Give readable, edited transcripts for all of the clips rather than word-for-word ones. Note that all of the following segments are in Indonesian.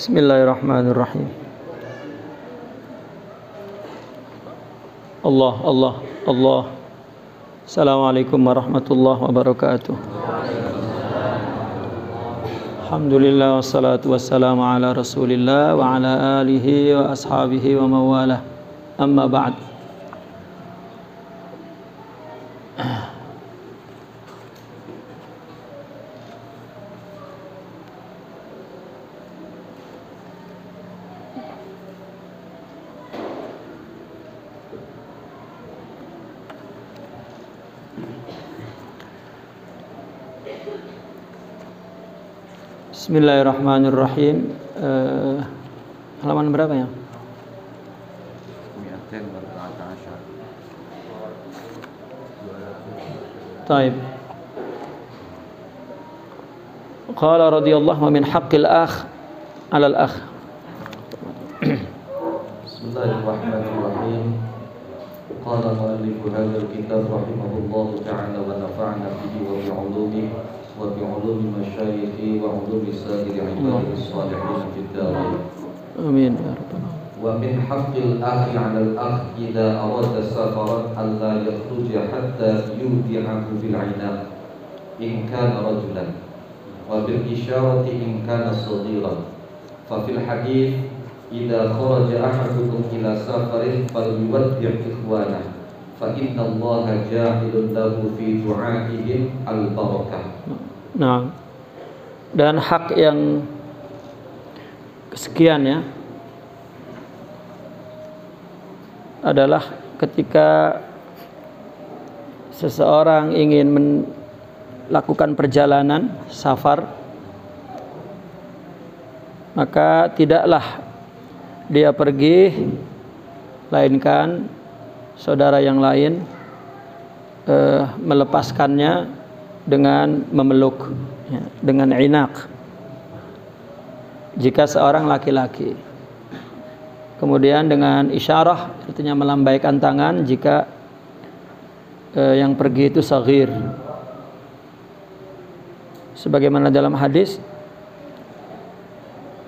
Bismillahirrahmanirrahim. Allah, Allah, Allah. Assalamualaikum warahmatullahi wabarakatuh. Alhamdulillah wassalatu wassalamu ala Rasulillah wa ala alihi wa ashabihi wa mawalah. Amma ba'd. Bismillahirrahmanirrahim. Halaman berapa ya? Taib. Qala radhiyallahu min haqqil akh 'ala al-akh. Bismillahirrahmanirrahim. Qala mu'allif hadzal kitab rahimahullahu ta'ala wa nafa'na bihi wa bi'ulumihi wa bi'ulumi masyayikhi wa 'ulumi sa'iri ibadis shalihin fid dharain. Amin ya rabbal alamin. Wa min haqqil akhi 'ala al-akh idza arada safaran alla yakhruja hatta yudi'ahu bil 'inaq in kana rajulan wa bil isyarati in kana saghiran. Fa fil hadits idza kharaja ahadukum ila safarin falyuwaddi' ikhwanah fa inna Allaha ja'ilun lahu fi du'a'ihim al-barakah. Nah, dan hak yang kesekian ya adalah ketika seseorang ingin melakukan perjalanan safar, maka tidaklah dia pergi melainkan saudara yang lain melepaskannya dengan memeluk ya, dengan inak jika seorang laki-laki, kemudian dengan isyarah artinya melambaikan tangan jika yang pergi itu saghir, sebagaimana dalam hadis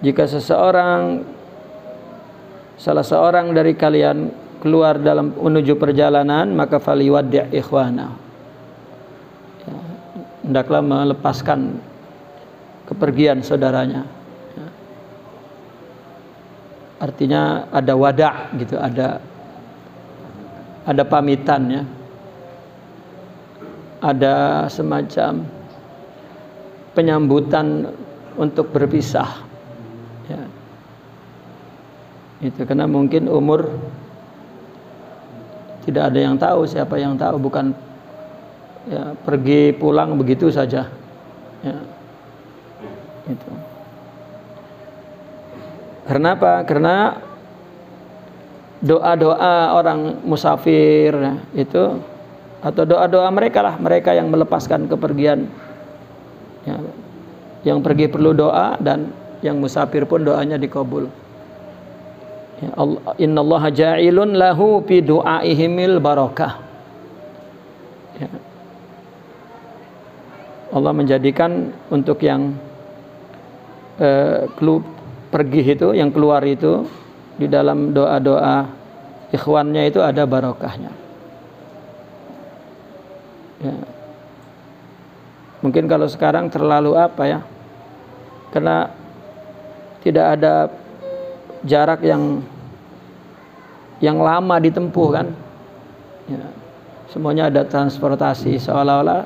jika salah seorang dari kalian keluar dalam menuju perjalanan maka faliwaddi' ikhwana, hendaklah melepaskan kepergian saudaranya ya. Artinya ada wada' gitu, ada pamitan ya, ada semacam penyambutan untuk berpisah ya. Itu karena mungkin umur tidak ada yang tahu, siapa yang tahu, bukan ya, pergi pulang begitu saja ya. Itu karena apa? Karena doa-doa orang musafir ya, itu atau doa-doa mereka yang melepaskan kepergian ya. Yang pergi perlu doa dan yang musafir pun doanya dikabul ya. Innallaha ja'ilun lahu fi du'aihimil barakah ya. Allah menjadikan untuk yang pergi itu, yang keluar itu, di dalam doa-doa ikhwannya itu ada barokahnya ya. Mungkin kalau sekarang terlalu apa ya, karena tidak ada jarak yang lama ditempuh kan ya. Semuanya ada transportasi, seolah-olah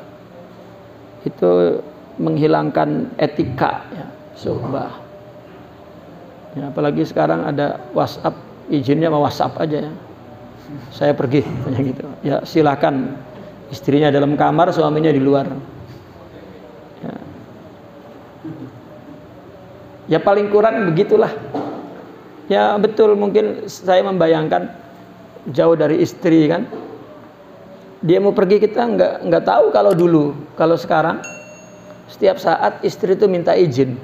itu menghilangkan etika ya, suhbah ya. Apalagi sekarang ada WhatsApp, izinnya sama WhatsApp aja ya, saya pergi gitu ya, silakan, istrinya dalam kamar, suaminya di luar ya. Ya paling kurang begitulah ya. Betul, mungkin saya membayangkan jauh dari istri kan, dia mau pergi, kita nggak tahu kalau dulu. Kalau sekarang setiap saat istri itu minta izin,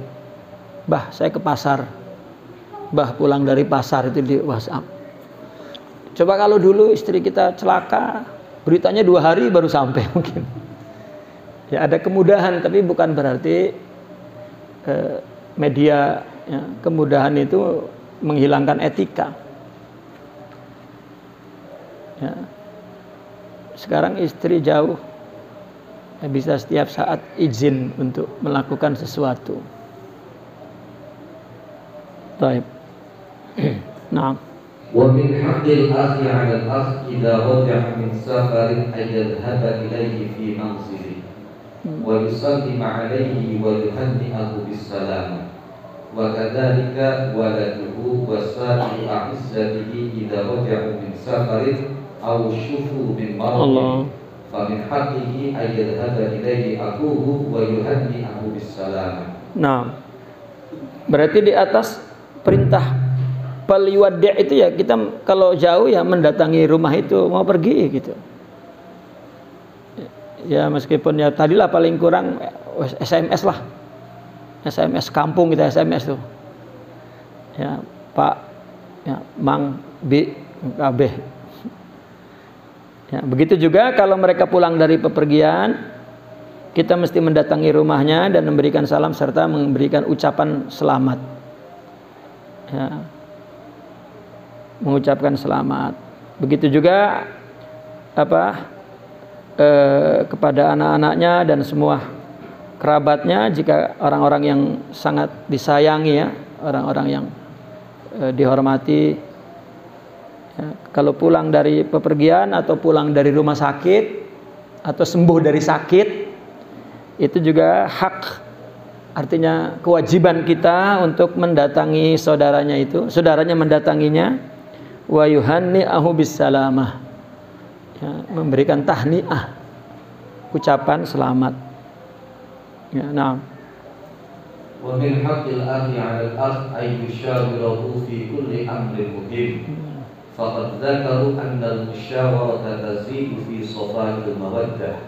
bah saya ke pasar, bah pulang dari pasar, itu di WhatsApp. Coba kalau dulu istri kita celaka, beritanya 2 hari baru sampai mungkin. Ya ada kemudahan, tapi bukan berarti media Ya, kemudahan itu menghilangkan etika. Ya. Sekarang istri jauh, ya bisa setiap saat izin untuk melakukan sesuatu. Baik. Nah. ومن حق الأخ على الأخ إذا رجع من سفر أن يذهب إليه في منزله ويسلم عليه ويهنئه بالسلامة وكذلك ولده وسائر أعزته إذا رجعوا من سفر أو شفوا من مرض فمن حقه أن يذهب إليه أخوه ويهنئه بالسلامة. Nah, berarti di atas perintah paliwaddi' itu ya kita kalau jauh ya mendatangi rumah itu, mau pergi gitu. Ya meskipun ya tadilah paling kurang SMS lah. SMS kampung kita SMS tuh. Ya, Pak, ya, Mang, Bi, KB. Ya, begitu juga kalau mereka pulang dari pepergian, kita mesti mendatangi rumahnya dan memberikan salam serta memberikan ucapan selamat. Ya. Mengucapkan selamat. Begitu juga kepada anak-anaknya dan semua kerabatnya, jika orang-orang yang sangat disayangi ya, orang-orang yang dihormati. Ya, kalau pulang dari pepergian atau pulang dari rumah sakit atau sembuh dari sakit, itu juga hak, artinya kewajiban kita untuk mendatangi saudaranya itu, saudaranya mendatanginya. Wa yuhanni'ahu bisalamah, ya, memberikan tahniah, ucapan selamat. Ya, nah. Wa min haqqil akhi 'ala al-akh ay yushawirahu fi kulli amrin muhim. Faqad dzakaru anna al-musyawarata tazidu fi safa'il mawaddah.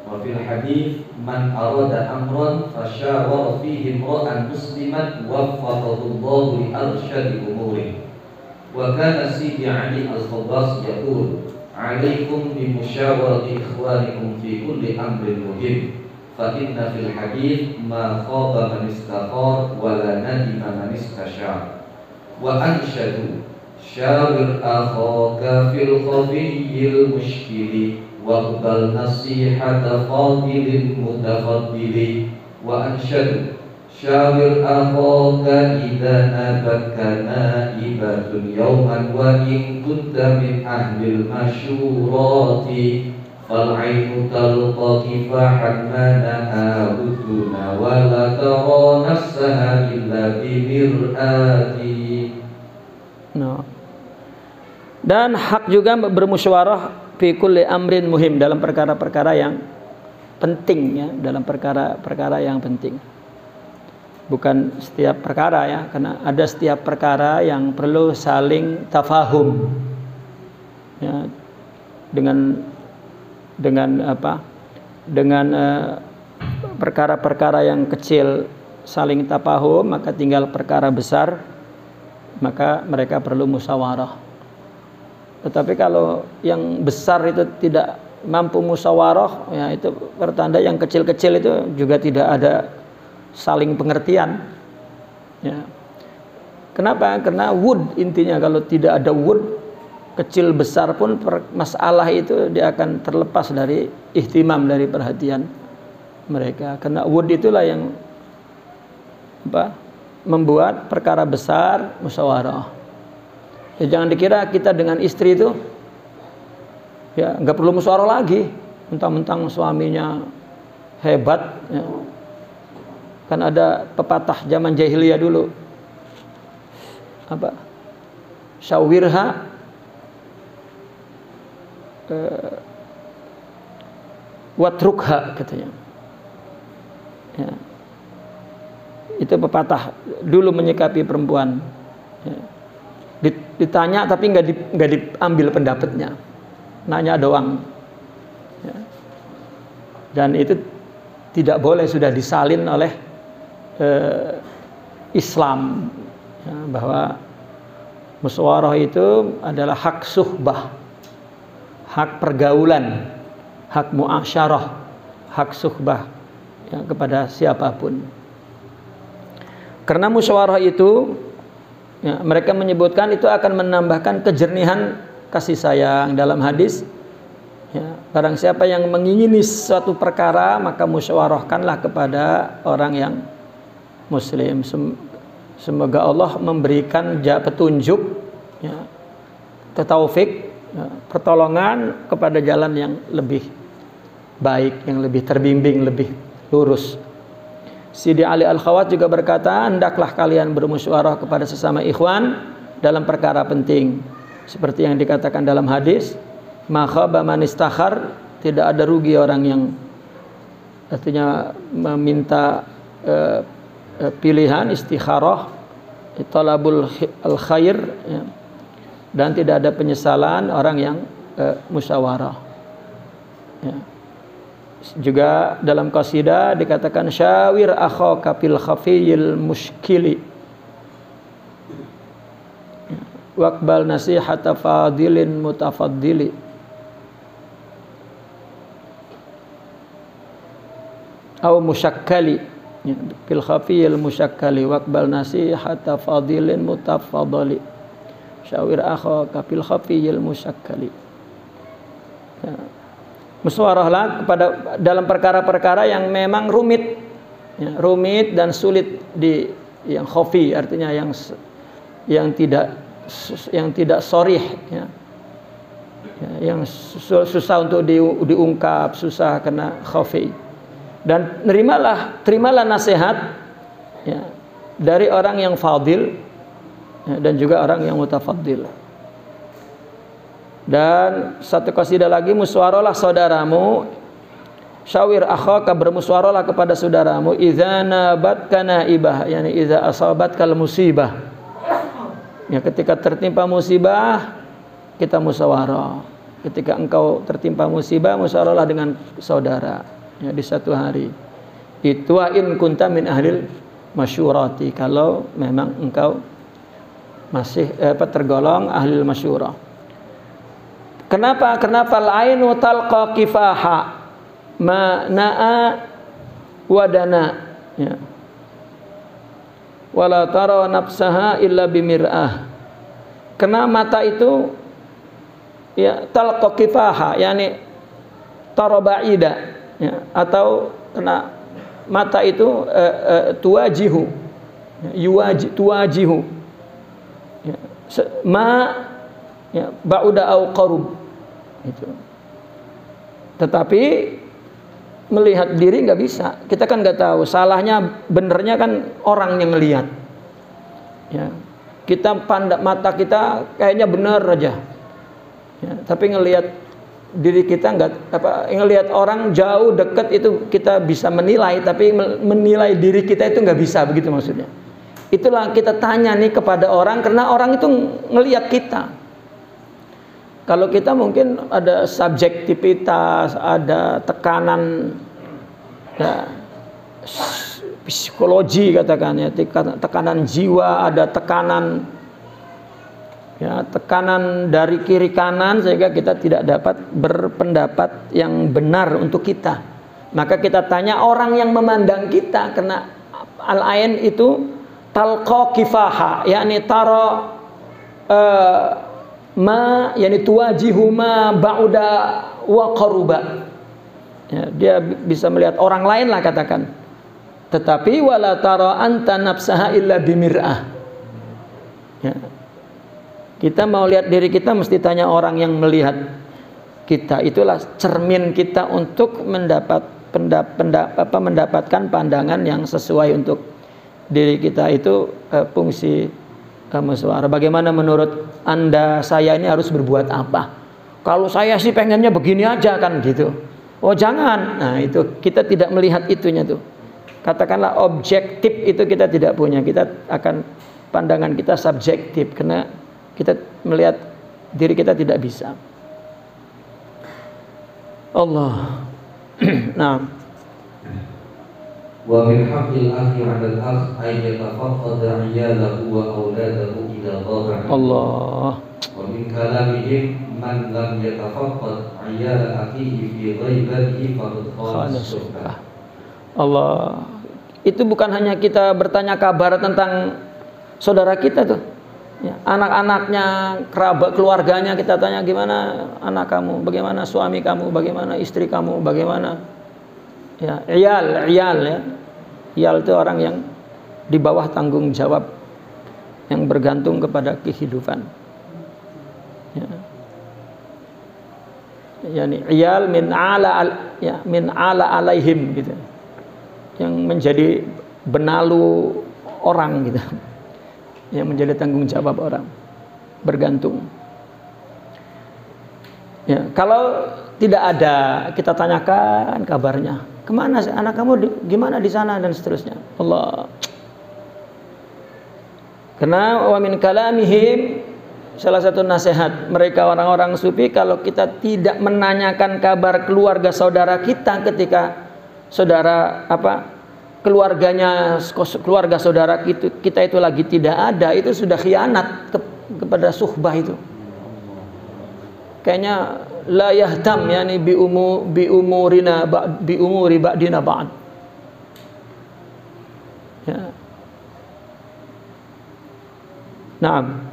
Wa fil hadits man arada amran fashawara fihi imra'an musliman waffaqahu Allahu li arsyadi umurihi. وكان سيدي علي الخواص يقول عليكم بمشاورة إخوانكم في كل أمر مهم فإن في الحديث ما خاب من استخار ولا ندم من استشار وأنشدوا شاور أخاك في الخفي المشكل واقبل نصيحة فاضل متفضل وأنشدوا شاور أخاك إذا نابك نائبة يوما وإن كنت من أهل المشورات فالعين تلقى كفاحا ما نهاه الدنا ولا ترى نفسها إلا بمرآة. Dan hak juga bermusyawarah fi kulli amrin muhim, dalam perkara-perkara yang penting ya, dalam perkara-perkara yang penting. Bukan setiap perkara ya, karena ada setiap perkara yang perlu saling tafahum ya, dengan perkara-perkara yang kecil saling tafahum, maka tinggal perkara besar maka mereka perlu musyawarah. Tetapi kalau yang besar itu tidak mampu musyawarah, ya itu pertanda yang kecil-kecil itu juga tidak ada saling pengertian. Ya. Kenapa? Karena wud intinya, kalau tidak ada wud, kecil besar pun masalah itu dia akan terlepas dari ihtimam, dari perhatian mereka. Karena wud itulah yang membuat perkara besar musyawarah. Ya, jangan dikira kita dengan istri itu ya nggak perlu musyawarah lagi, mentang-mentang suaminya hebat ya. Kan ada pepatah zaman jahiliyah dulu, syawirha watrukha katanya ya. Itu pepatah dulu menyikapi perempuan ya. Ditanya tapi nggak diambil pendapatnya, nanya doang ya. Dan itu tidak boleh, sudah disalin oleh Islam ya, bahwa musyawarah itu adalah hak suhbah, hak pergaulan, hak muasyarah, hak suhbah ya, kepada siapapun. Karena musyawarah itu, ya, mereka menyebutkan itu akan menambahkan kejernihan kasih sayang. Dalam hadis, ya, barang siapa yang mengingini suatu perkara, maka musyawarahkanlah kepada orang yang muslim. Semoga Allah memberikan petunjuk, ya, taufik, ya, pertolongan kepada jalan yang lebih baik, yang lebih terbimbing, lebih lurus. Sidi Ali Al-Khawat juga berkata, hendaklah kalian bermusyawarah kepada sesama ikhwan dalam perkara penting. Seperti yang dikatakan dalam hadis, ma khaba man istakhar, tidak ada rugi orang yang artinya meminta pilihan, istikharah, talabul al-khair, ya. Dan tidak ada penyesalan orang yang musyawarah, ya. Juga dalam qasidah dikatakan syawir akhaka fil khafiyil mushkili waqbal nasihata fadilin mutafaddili. Atau musyakkali, ya, fil khafiyil musyakkali waqbal nasihata fadilin mutafaddali. Syawir akhaka fil khafiyil musyakkali. Ya. Musyawarahlah kepada dalam perkara-perkara yang memang rumit, ya, rumit dan sulit di yang khafi, artinya yang tidak sharih, ya. Ya, yang susah untuk diungkap, susah karena khafi. Dan terimalah nasihat, ya, dari orang yang fadil, ya, dan juga orang yang mutafaddil. Dan satu qasidah lagi, musyawarahlah saudaramu, syawir akhaka, bermusyawarahlah kepada saudaramu, idza nabatka naibah, yani idza asabatkal musibah, ya, ketika tertimpa musibah kita musyawarah. Ketika engkau tertimpa musibah, musyawarahlah dengan saudara, ya, di satu hari itu, wa in kunta min ahlil masyurati, kalau memang engkau masih tergolong ahlil masyurah. Kenapa? Kenapa al-ainu talqa kifaha ma na'a wadana, ya, wala tara nafsaha illa bimir'ah. Karena mata itu, ya, talqa kifaha, yani tara ba'ida, ya, atau kena mata itu tuwajihu, tuwajihu, ya, ma, ya, ba'uda au qarub itu. Tetapi melihat diri nggak bisa, kita kan nggak tahu salahnya, benernya kan orang yang ngelihat, ya. Kita mata kita kayaknya bener aja, ya, tapi ngelihat diri kita nggak, ngelihat orang jauh dekat itu kita bisa menilai, tapi menilai diri kita itu nggak bisa, begitu maksudnya. Itulah kita tanya nih kepada orang, karena orang itu ngelihat kita. Kalau kita mungkin ada subjektivitas, ada tekanan, ya, psikologi katakan, ya, tekanan jiwa, ada tekanan, ya, tekanan dari kiri kanan, sehingga kita tidak dapat berpendapat yang benar untuk kita. Maka kita tanya orang yang memandang kita, karena al-ain itu talqa kifaha, yakni tara ma, yani tuwajihu ma ba'uda wa qaruba, ya, dia bisa melihat orang lain lah katakan, tetapi wala tara anta nafsaha illa bimir'ah, ya. Kita mau lihat diri kita mesti tanya orang yang melihat kita. Itulah cermin kita untuk mendapatkan pandangan yang sesuai untuk diri kita. Itu fungsi musyawarah. Bagaimana menurut Anda, saya ini harus berbuat apa? Kalau saya sih pengennya begini aja kan gitu. Oh jangan. Nah itu kita tidak melihat itunya tuh. Katakanlah objektif itu kita tidak punya. Kita akan, pandangan kita subjektif, karena kita melihat diri kita tidak bisa. Allah. Nah. Wa min haqqil akhi 'ala al-akh ay yatafaqqada 'iyalahu wa awladahu ila dhahri. Allah. Wa min kalamihim man lam yatafaqqad 'iyala akhihi fi ghaibatihi faqad khana. Allah. itu bukan hanya kita bertanya kabar tentang saudara kita tuh, ya, anak-anaknya, kerabat, keluarganya kita tanya gimana anak kamu, bagaimana suami kamu, bagaimana istri kamu, bagaimana ya iyal ya. Iyal itu orang yang di bawah tanggung jawab, yang bergantung kepada kehidupan. Ya. Yani iyal min ala alaihim gitu. Yang menjadi benalu orang gitu. Yang menjadi tanggung jawab orang, bergantung. Ya, kalau tidak ada, kita tanyakan kabarnya, kemana anak kamu, gimana di sana dan seterusnya. Allah. Karena wa min kalamihim, salah satu nasihat mereka orang-orang sufi, kalau kita tidak menanyakan kabar keluarga saudara kita ketika saudara keluarga saudara kita itu lagi tidak ada, itu sudah khianat kepada suhbah itu. Kayaknya la yahtam yani bi umuri ba'dina ba'd. Ya. Naam.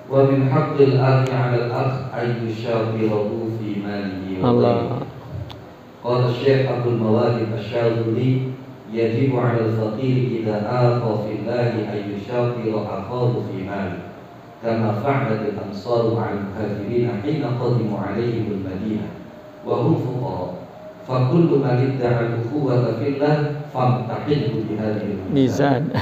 Wa min haqqil akhi 'ala al-akh ay yushawirahu fi malihi wa Allah. Qala Syekh Abdul Mawahib Asy-Syadzili yajibu 'ala al-faqir idza aqa fillahi ay yushawira akhahu fi malihi kama fa'alat al-ansar ma'al muhajirin hina qadimu 'alaihim al-Madinah wa hum fuqara fa kullu man idda'a al-ukhuwata fillah famtahinhu bi hadhihi al-mizan.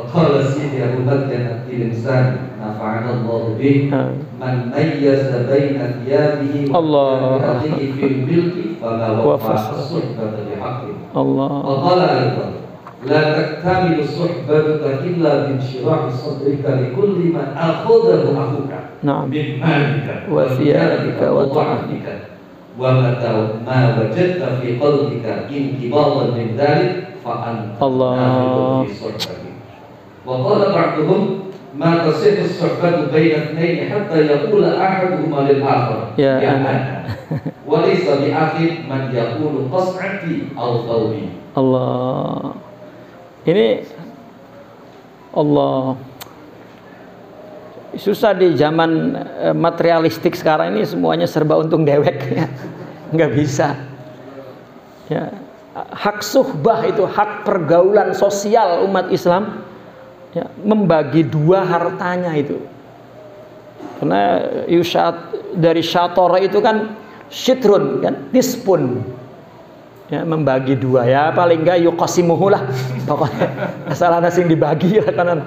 Qala Sidi Abu Bakr at-Tilimsani nafa'ana Allah bih man mayyaza baina thiyabihi wa thiyabihi fil milki fala wafa'a as-suhbata bihaqqi. Allah. Wa qala aidan la taktamilu suhbatuka illa bi inshirahi sadrika li kulli man akhadahu akhuka min malika wa thiyabika wa ta'atika wa mata ma wajadta fi qalbika inqibadan min dhalik fa anta Allah. Wa qala ba'duhum ma tasihhu as-suhbatu bayna ithnayn hatta yaqula ahaduhuma lil akhar ya ana wa laysa bi akhi man yaqulu qas'ati aw thawbi. Allah. Ini Allah, susah di zaman materialistik sekarang ini, semuanya serba untung dewek ya. Nggak bisa ya. Hak suhbah itu hak pergaulan sosial umat Islam ya, membagi dua hartanya itu. Karena dari syatora itu kan syitrun kan, nispun ya, membagi dua ya, paling enggak yuqasimuhu lah pokoknya asal ada yang dibagi lah kanan.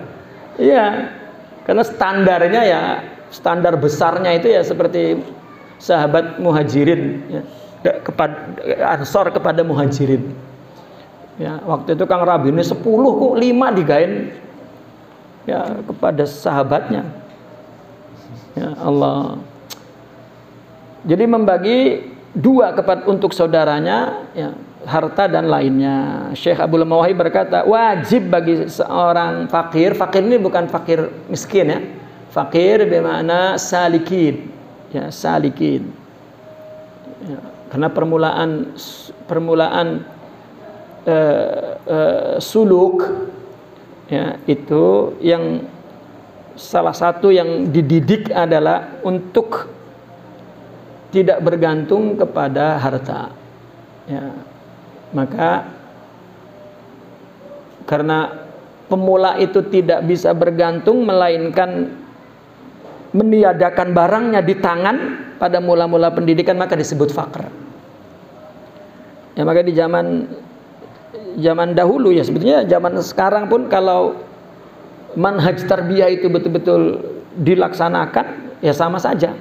Iya, karena standarnya ya, standar besarnya itu ya seperti sahabat muhajirin ya, ansor kepada muhajirin ya. Waktu itu Kang Rabi ini 10 kok 5 digain ya kepada sahabatnya ya. Allah. Jadi membagi dua untuk saudaranya ya, harta dan lainnya. Syekh Abdul Mawahib berkata, wajib bagi seorang fakir, fakir ini bukan fakir miskin ya, fakir bermakna salikin ya, salikin ya, karena permulaan suluk ya, itu yang salah satu yang dididik adalah untuk tidak bergantung kepada harta ya. Maka karena pemula itu tidak bisa bergantung melainkan meniadakan barangnya di tangan pada mula-mula pendidikan, maka disebut fakir ya. Maka di zaman dahulu ya, sebetulnya zaman sekarang pun kalau manhaj tarbiyah itu betul-betul dilaksanakan ya sama saja.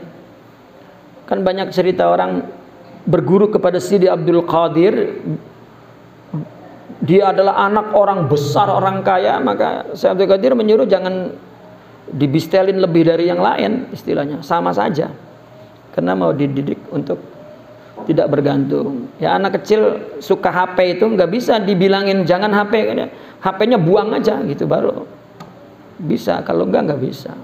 Kan banyak cerita orang berguru kepada Sidi Abdul Qadir, dia adalah anak orang besar, orang kaya, maka Syekh Abdul Qadir menyuruh jangan dibistelin lebih dari yang lain, istilahnya sama saja, karena mau dididik untuk tidak bergantung ya. Anak kecil suka HP itu nggak bisa dibilangin jangan HP, HP-nya buang aja gitu baru bisa, kalau nggak bisa.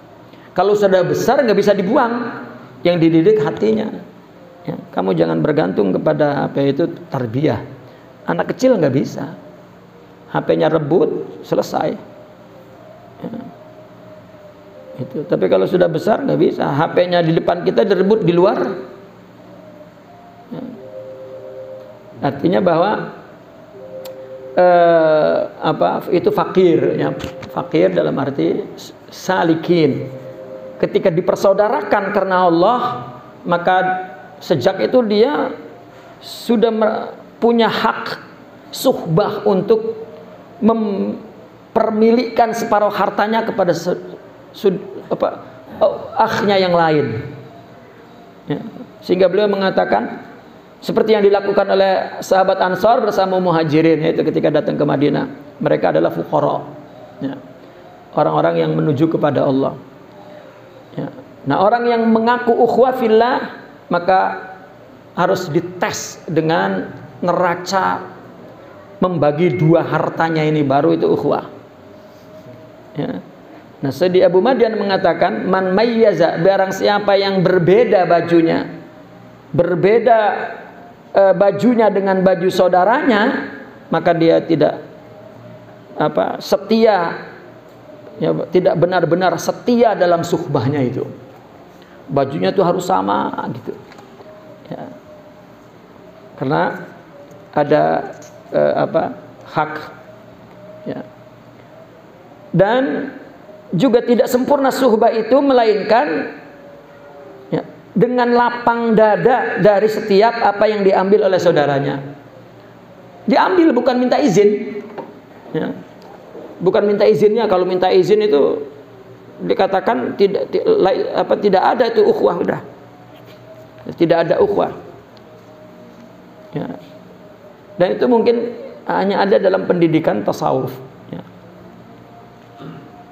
Kalau sudah besar nggak bisa dibuang, yang dididik hatinya ya. Kamu jangan bergantung kepada HP, itu tarbiyah Anak kecil nggak bisa. HP-nya rebut, selesai. Ya. Itu. Tapi kalau sudah besar nggak bisa. HP-nya di depan kita direbut di luar. Ya. Artinya bahwa itu fakir, ya. Fakir dalam arti salikin. Ketika dipersaudarakan karena Allah, maka sejak itu dia sudah punya hak suhbah untuk mempermilikkan separuh hartanya kepada akhnya yang lain. Ya. Sehingga beliau mengatakan seperti yang dilakukan oleh sahabat Ansar bersama Muhajirin, yaitu ketika datang ke Madinah. Mereka adalah fuqara, ya. Orang-orang yang menuju kepada Allah, ya. Nah, orang yang mengaku ukhuwah fillah maka harus dites dengan neraca membagi dua hartanya, ini baru itu ukhuwah, ya. Nah, Sayyidi Abu Madian mengatakan, man mayyaza, barang siapa yang berbeda bajunya, berbeda bajunya dengan baju saudaranya, maka dia tidak setia, ya, tidak benar-benar setia dalam suhbahnya itu. Bajunya itu harus sama gitu, ya. Karena ada hak, ya. Dan juga tidak sempurna suhbah itu melainkan, ya, dengan lapang dada dari setiap apa yang diambil oleh saudaranya. Diambil bukan minta izin, ya. Bukan minta izinnya. Kalau minta izin itu dikatakan tidak ada itu ukhuwah, udah tidak ada ukhuwah, ya. Dan itu mungkin hanya ada dalam pendidikan tasawuf, ya.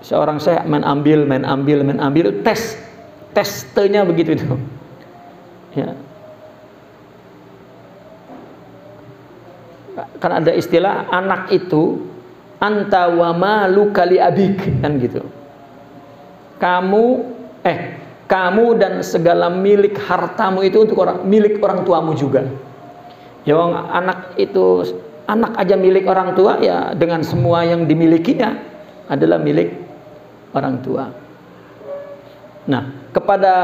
Seorang saya main ambil testenya begitu itu, ya. Kan ada istilah anak itu anta wa maluka li abik, kan gitu. Kamu dan segala milik hartamu itu untuk milik orang tuamu juga. Ya, anak itu, anak aja milik orang tua, ya dengan semua yang dimilikinya adalah milik orang tua. Nah, kepada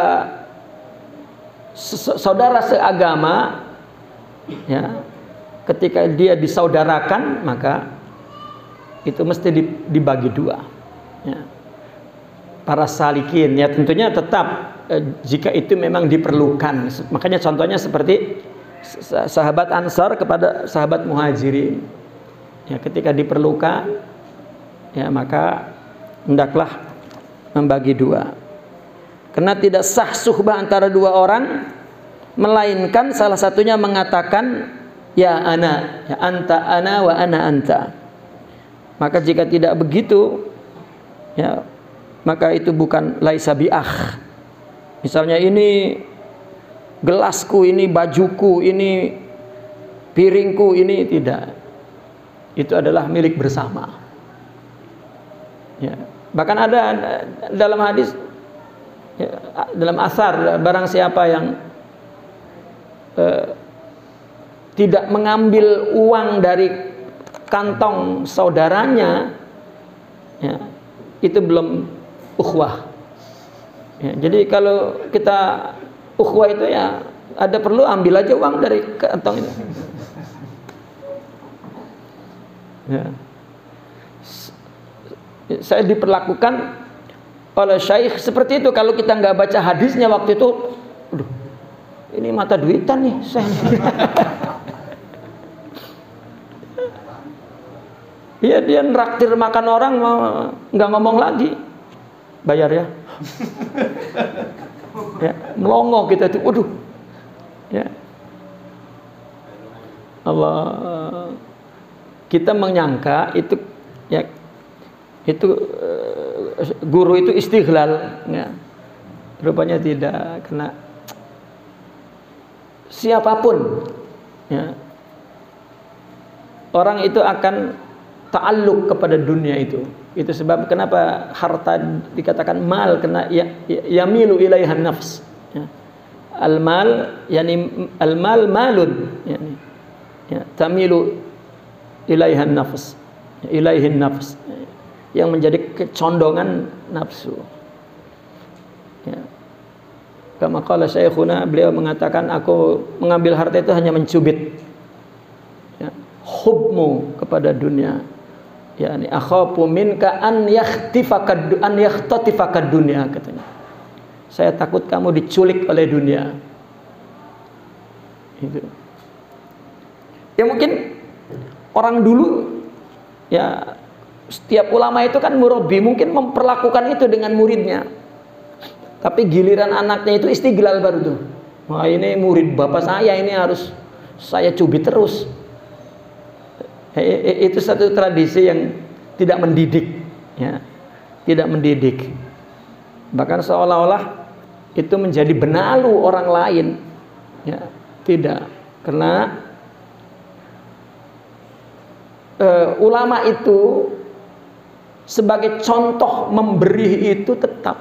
saudara seagama, ya, ketika dia disaudarakan maka itu mesti dibagi dua, ya. Para salikin, ya, tentunya tetap jika itu memang diperlukan. Makanya contohnya seperti sahabat Ansar kepada sahabat Muhajirin, ya, ketika diperlukan, ya, maka hendaklah membagi dua. Karena tidak sah suhbah antara dua orang melainkan salah satunya mengatakan ya ana, ya anta ana wa ana anta. Maka jika tidak begitu, ya, maka itu bukan laisa bi'akh. Misalnya ini gelasku, ini bajuku, ini piringku, ini tidak. Itu adalah milik bersama, ya. Bahkan ada dalam hadis, ya, dalam asar, barang siapa yang tidak mengambil uang dari kantong saudaranya, ya, itu belum ukhuwah, ya. Jadi kalau kita ukhuwah itu, ya, ada perlu ambil aja uang dari kantong itu, ya. Saya diperlakukan oleh syekh seperti itu. Kalau kita nggak baca hadisnya waktu itu, aduh, ini mata duitan nih saya. Iya, dia nraktir makan orang, nggak ngomong lagi, bayar ya. Ya, melongo kita itu, waduh, ya. Allah, kita menyangka itu, ya, itu guru itu istighlal, ya. Rupanya tidak, karena siapapun, ya, orang itu akan ta'alluq kepada dunia itu. Itu sebab kenapa harta dikatakan mal, karena yamilu ilaihan nafs, ya. Al-mal, yani al-mal malun, yani, ya, tamilu ilaihan nafs, ilaihin nafs, yang menjadi kecondongan nafsu. Ya. Kama qala syekhuna, beliau mengatakan, aku mengambil harta itu hanya mencubit. Ya. Hubmu kepada dunia. Yani akhafu minka an yakhtatifaka dunia, katanya. Saya takut kamu diculik oleh dunia. Itu. Ya mungkin orang dulu, ya setiap ulama itu kan murabbi, mungkin memperlakukan itu dengan muridnya. Tapi giliran anaknya itu istiglal baru tuh. Wah, ini murid bapak saya, ini harus saya cubit terus. Itu satu tradisi yang tidak mendidik, ya, tidak mendidik. Bahkan seolah-olah itu menjadi benalu orang lain, ya, tidak. Karena ulama itu sebagai contoh memberi itu tetap,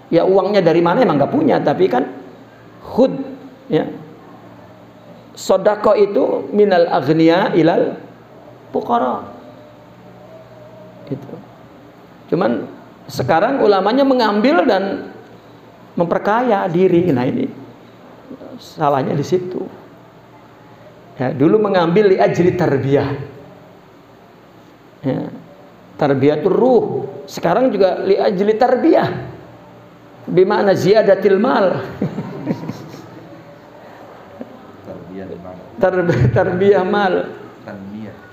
ya uangnya dari mana emang nggak punya, tapi kan khud, ya, sodako itu minal aghniya ilal fuqara. Itu. Cuman sekarang ulamanya mengambil dan memperkaya diri. Nah, ini salahnya di situ. Ya, dulu mengambil li ajli tarbiyah. Ya, tarbiyatur ruh. Sekarang juga li ajli tarbiyah. Bimana ziyadatil mal. Tarbiyah mal.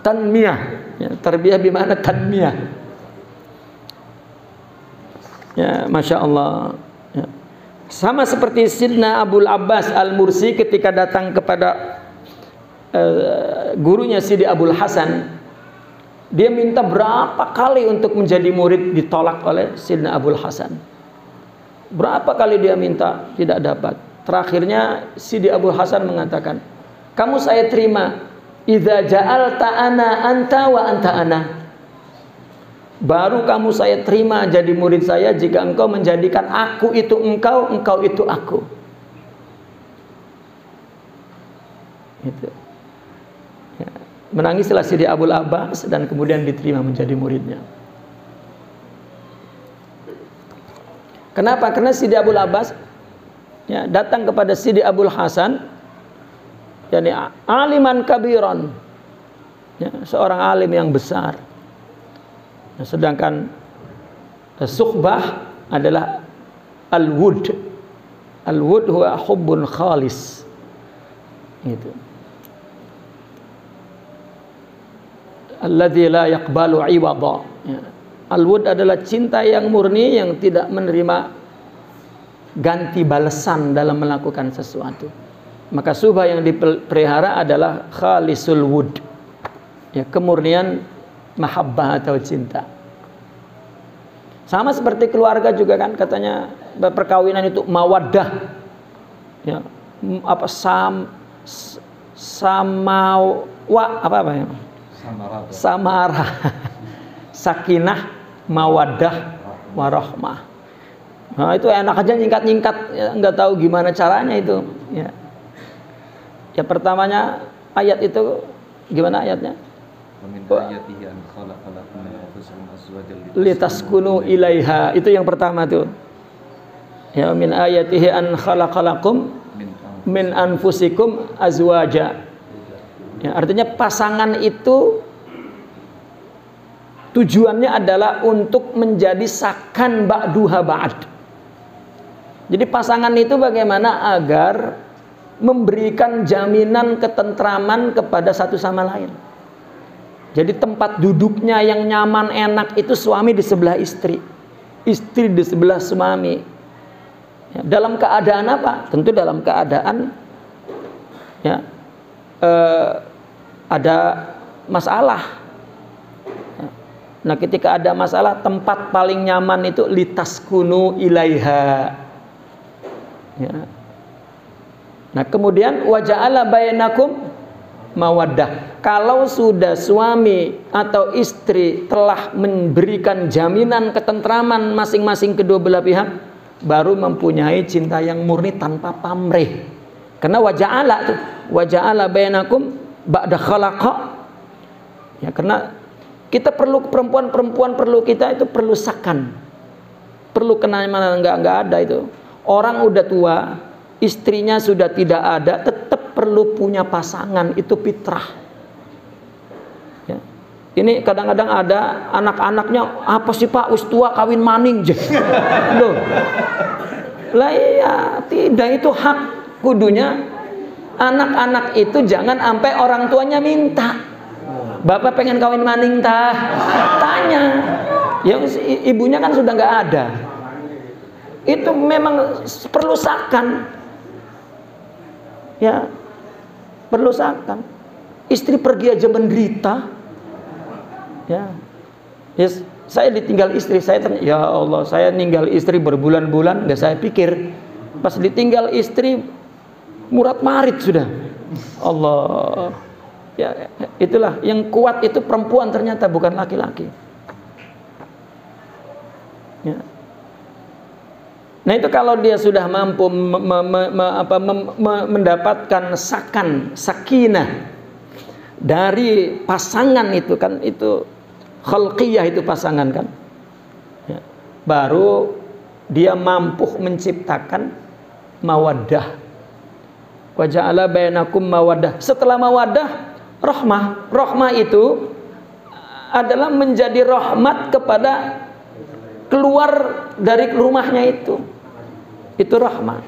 Tanmiyah. Ya, tarbiyah bimana tanmiyah. Ya, Masya Allah. Ya. Sama seperti Sidna Abul Abbas Al-Mursi ketika datang kepada gurunya Sidi Abul Hasan, dia minta berapa kali untuk menjadi murid, ditolak oleh Sidna Abul Hasan. Berapa kali dia minta, tidak dapat. Terakhirnya Sidi Abul Hasan mengatakan, kamu saya terima, idza ja'alta ana anta wa anta ana. Baru kamu saya terima jadi murid saya jika engkau menjadikan aku itu engkau, engkau itu aku. Itu. Ya. Menangislah Sidi Abul Abbas dan kemudian diterima menjadi muridnya. Kenapa? Karena Sidi Abul Abbas, ya, datang kepada Sidi Abul Hasan, yakni aliman kabiron, ya, seorang alim yang besar. Sedangkan suhbah adalah al-wud. Al-wud huwa hubbun khalis. Gitu. Alladzi la yaqbalu iwada. Ya. Al-wud adalah cinta yang murni yang tidak menerima ganti balasan dalam melakukan sesuatu. Maka suhbah yang dipelihara adalah khalisul wud. Ya, kemurnian mahabbah atau cinta. Sama seperti keluarga juga kan, katanya perkawinan itu mawaddah, ya, apa ya, samara, sakinah, mawaddah, warahmah. Nah, itu enak aja nyingkat-nyingkat, ya, nggak tahu gimana caranya itu. Ya, ya pertamanya ayat itu gimana ayatnya? Litaskunu ilaiha, itu yang pertama tuh. Ya, min ayatihi an khalaqalakum min anfusikum azwaja. Ya, artinya pasangan itu tujuannya adalah untuk menjadi sakan ba'duha ba'd. Jadi pasangan itu bagaimana agar memberikan jaminan ketentraman kepada satu sama lain. Jadi tempat duduknya yang nyaman enak itu suami di sebelah istri, istri di sebelah suami. Ya, dalam keadaan apa? Tentu dalam keadaan, ya, ada masalah. Ya. Nah, ketika ada masalah, tempat paling nyaman itu litaskunu ilaiha. Ya. Nah, kemudian waja'ala bainakum mawaddah. Kalau sudah suami atau istri telah memberikan jaminan ketentraman masing-masing kedua belah pihak, baru mempunyai cinta yang murni tanpa pamrih. Karena waja'ala bainakum ba'da khalaqa, Ya, karena kita perlu perempuan kita itu perlu sakan, perlu kenal nggak ada itu. Orang udah tua, istrinya sudah tidak ada, tetap perlu punya pasangan, itu fitrah. Ya. Ini kadang-kadang ada anak-anaknya, apa sih Pak, us tua kawin maning. Loh. Lah iya, tidak, itu hak. Kudunya anak-anak itu jangan sampai orang tuanya minta. Bapak pengen kawin maning tah? Tanya. Yang ibunya kan sudah nggak ada. Itu memang perlu sakan. Ya, perlu sakan. Istri pergi aja menderita. Ya. Yes, saya ditinggal istri, saya ternyata, ya Allah, saya ninggal istri berbulan-bulan, nggak saya pikir. Pas ditinggal istri, murat marit sudah. Allah. Ya, itulah yang kuat itu perempuan ternyata, bukan laki-laki. Ya. Nah itu kalau dia sudah mampu mendapatkan sakinah dari pasangan itu kan, itu khalqiyah, itu pasangan kan. Ya. Baru dia mampu menciptakan mawaddah. Wa ja'ala bainakum mawaddah. Setelah mawaddah, rahmah. Rahmah itu adalah menjadi rahmat kepada keluar dari rumahnya itu. Itu rahmah.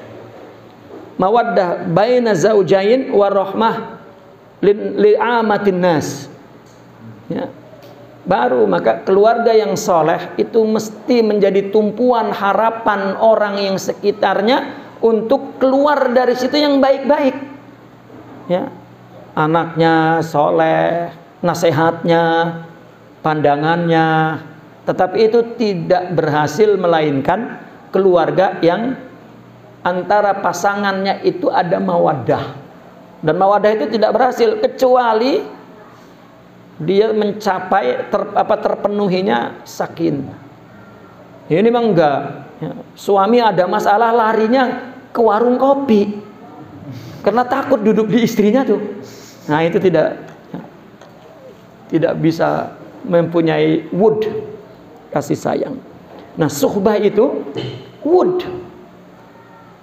Mawaddah baina zaujain wa rahmah li'amatin nas. Ya. Baru maka keluarga yang soleh itu mesti menjadi tumpuan harapan orang yang sekitarnya untuk keluar dari situ yang baik-baik. Ya. Anaknya soleh, nasihatnya, pandangannya, tetapi itu tidak berhasil, melainkan keluarga yang antara pasangannya itu ada mawaddah. Dan mawaddah itu tidak berhasil kecuali dia mencapai terpenuhinya sakin. Ini memang enggak. Ya. Suami ada masalah larinya ke warung kopi karena takut duduk di istrinya tuh. Nah itu tidak bisa mempunyai wud, kasih sayang. Nah suhbah itu wud,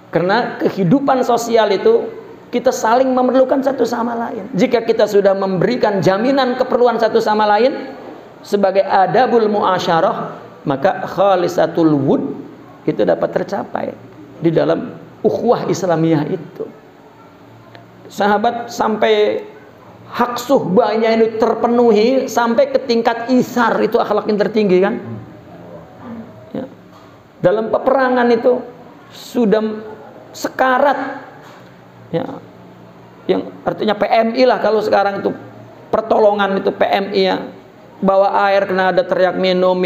karena kehidupan sosial itu kita saling memerlukan satu sama lain. Jika kita sudah memberikan jaminan keperluan satu sama lain sebagai adabul muasyarah, maka khalisatul wud itu dapat tercapai di dalam ukhuwah Islamiyah itu. Sahabat sampai hak suhbahnya ini terpenuhi sampai ke tingkat isar, itu akhlak yang tertinggi kan. Ya. Dalam peperangan itu sudah sekarat, ya, yang artinya PMI lah kalau sekarang itu, pertolongan itu PMI ya, bawa air kena ada teriak minum,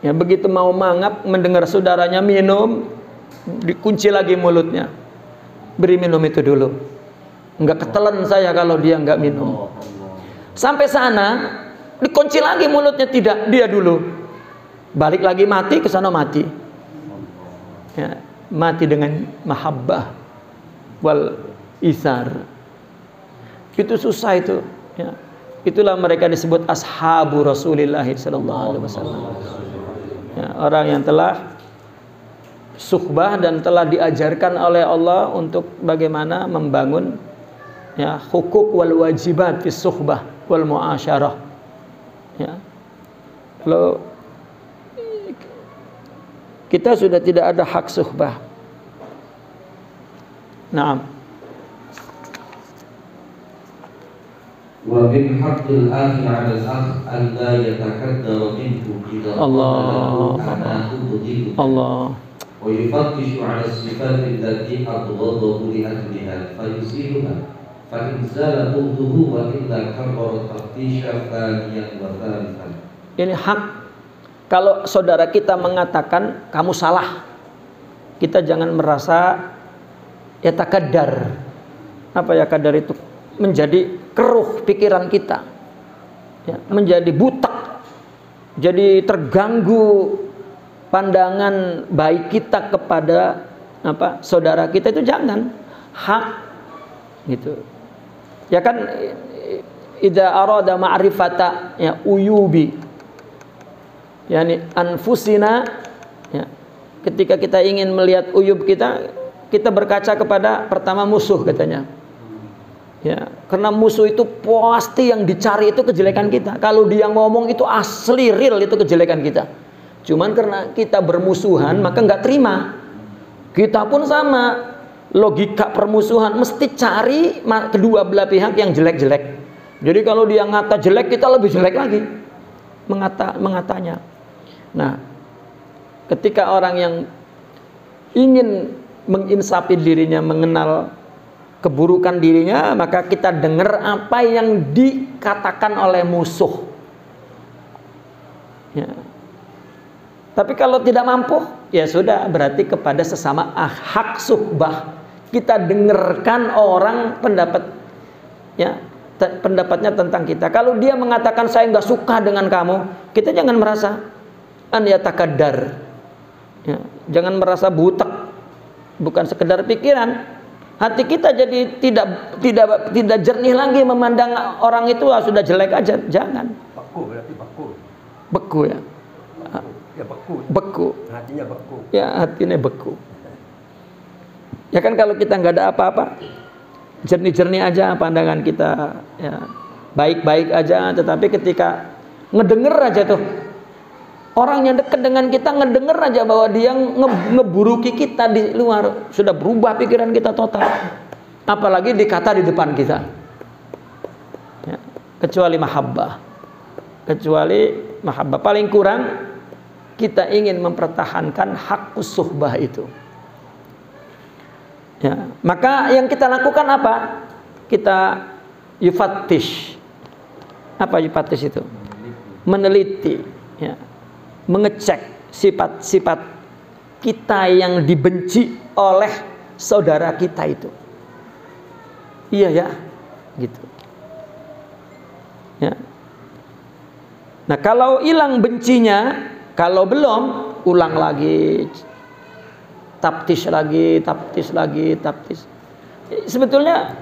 ya begitu mau mangap mendengar saudaranya minum, dikunci lagi mulutnya, beri minum itu dulu. Enggak ketelan saya kalau dia enggak minum. Sampai sana dikunci lagi mulutnya, tidak, dia dulu. Balik lagi mati, ke sana mati. Ya, mati dengan mahabbah wal isar. Itu susah itu. Ya. Itulah mereka disebut ashabu Rasulillah sallallahu alaihi wasallam. Ya, orang yang telah suhbah dan telah diajarkan oleh Allah untuk bagaimana membangun, ya, hukuk wal wajibat fi suhbah wal muasyarah. Ya. Kalau kita sudah tidak ada hak suhbah. Naam. Wa min haqqil akhi 'ala al-akh an la yatakaddara minhu idza qala Allah wa yufattishu 'ala as-sifat allati abghadahu li ajliha fayusiluha fa in zala bughduhu wa illa karrara taftisha thaniyan wa thalithan. Ini hak. Kalau saudara kita mengatakan kamu salah, kita jangan merasa ya takaddar. Apa ya kadar itu? Menjadi keruh pikiran kita, ya, menjadi butak, jadi terganggu pandangan baik kita kepada apa saudara kita, itu jangan. Hak gitu ya kan, idza arada ma'rifata ya uyubi yani anfusina ya, ketika kita ingin melihat uyub kita, kita berkaca kepada pertama musuh katanya. Ya, karena musuh itu pasti yang dicari itu kejelekan kita. Kalau dia ngomong itu asli real itu kejelekan kita. Cuman karena kita bermusuhan maka nggak terima. Kita pun sama, logika permusuhan mesti cari kedua belah pihak yang jelek-jelek. Jadi kalau dia ngata jelek, kita lebih jelek lagi mengatanya. Nah, ketika orang yang ingin menginsafi dirinya, mengenal keburukan dirinya, maka kita dengar apa yang dikatakan oleh musuh. Ya. Tapi kalau tidak mampu, ya sudah, berarti kepada sesama hak suhbah. Kita dengarkan orang pendapatnya tentang kita. Kalau dia mengatakan saya nggak suka dengan kamu, kita jangan merasa an yatakadar. Ya, jangan merasa butek. Bukan sekedar pikiran. Hati kita jadi tidak jernih lagi memandang orang itu sudah jelek aja. Jangan. Beku berarti beku. Beku ya. Ya beku. Beku. Hatinya beku. Ya hatinya beku. Ya kan kalau kita nggak ada apa-apa, jernih-jernih aja pandangan kita, ya baik-baik aja. Tetapi ketika ngedenger aja tuh, orang yang dekat dengan kita ngedenger aja bahwa dia ngeburuki kita di luar, sudah berubah pikiran kita total. Apalagi dikata di depan kita. Ya, kecuali mahabbah. Kecuali mahabbah. Paling kurang kita ingin mempertahankan hak suhbah itu. Ya, maka yang kita lakukan apa? Kita yufattish. Apa yufattish itu? Meneliti, ya. Mengecek sifat-sifat kita yang dibenci oleh saudara kita itu. Iya ya, gitu. Ya. Nah, kalau hilang bencinya, kalau belum, ulang lagi. Taptis lagi. Sebetulnya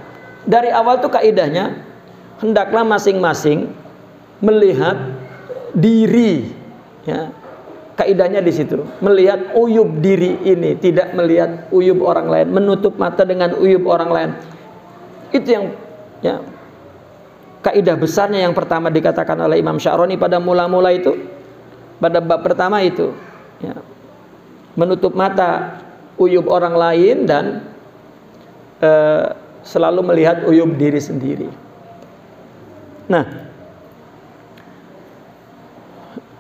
dari awal tuh kaidahnya hendaklah masing-masing melihat diri, ya. Kaidahnya di situ, melihat uyub diri ini, tidak melihat uyub orang lain, menutup mata dengan uyub orang lain. Itu yang ya kaidah besarnya yang pertama dikatakan oleh Imam Sya'rani pada mula-mula itu, pada bab pertama itu, ya. Menutup mata uyub orang lain dan selalu melihat uyub diri sendiri. Nah,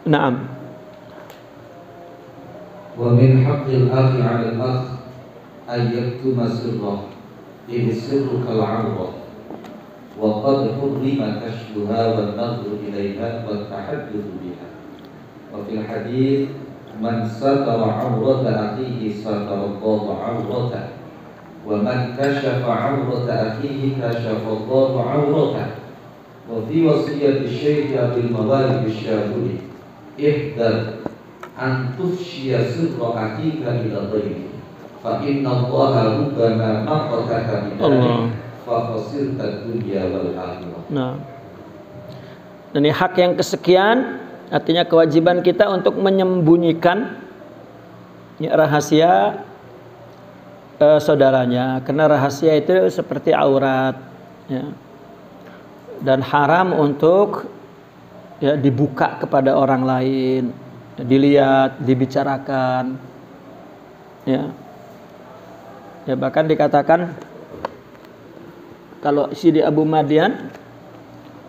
na'am. Wa min haqqil akhi 'ala al-akh ay yaktuma sirrahu idh sirru kal-'awra wa qad hurrima kashfuha wan nadhru ilayha wa at-tahaddathu biha. Wa fil hadits man satara 'awrata akhihi satara Allahu 'awratahu wa man kashafa 'awrata akhihi kashafa Allahu 'awratahu. Wa fi wasiyati Syekh Abdul Mawalid Asy-Syadili ihdar an tufshiya sirra akhika ila ghayri fa inna Allaha rubbama maqataka bi dhalik fa khasirta dunya wal akhirah. Nah, ini hak yang kesekian, artinya kewajiban kita untuk menyembunyikan rahasia saudaranya, karena rahasia itu seperti aurat, ya. Dan haram untuk ya dibuka kepada orang lain, dilihat, dibicarakan, ya. Ya bahkan dikatakan kalau Sidi Abu Madian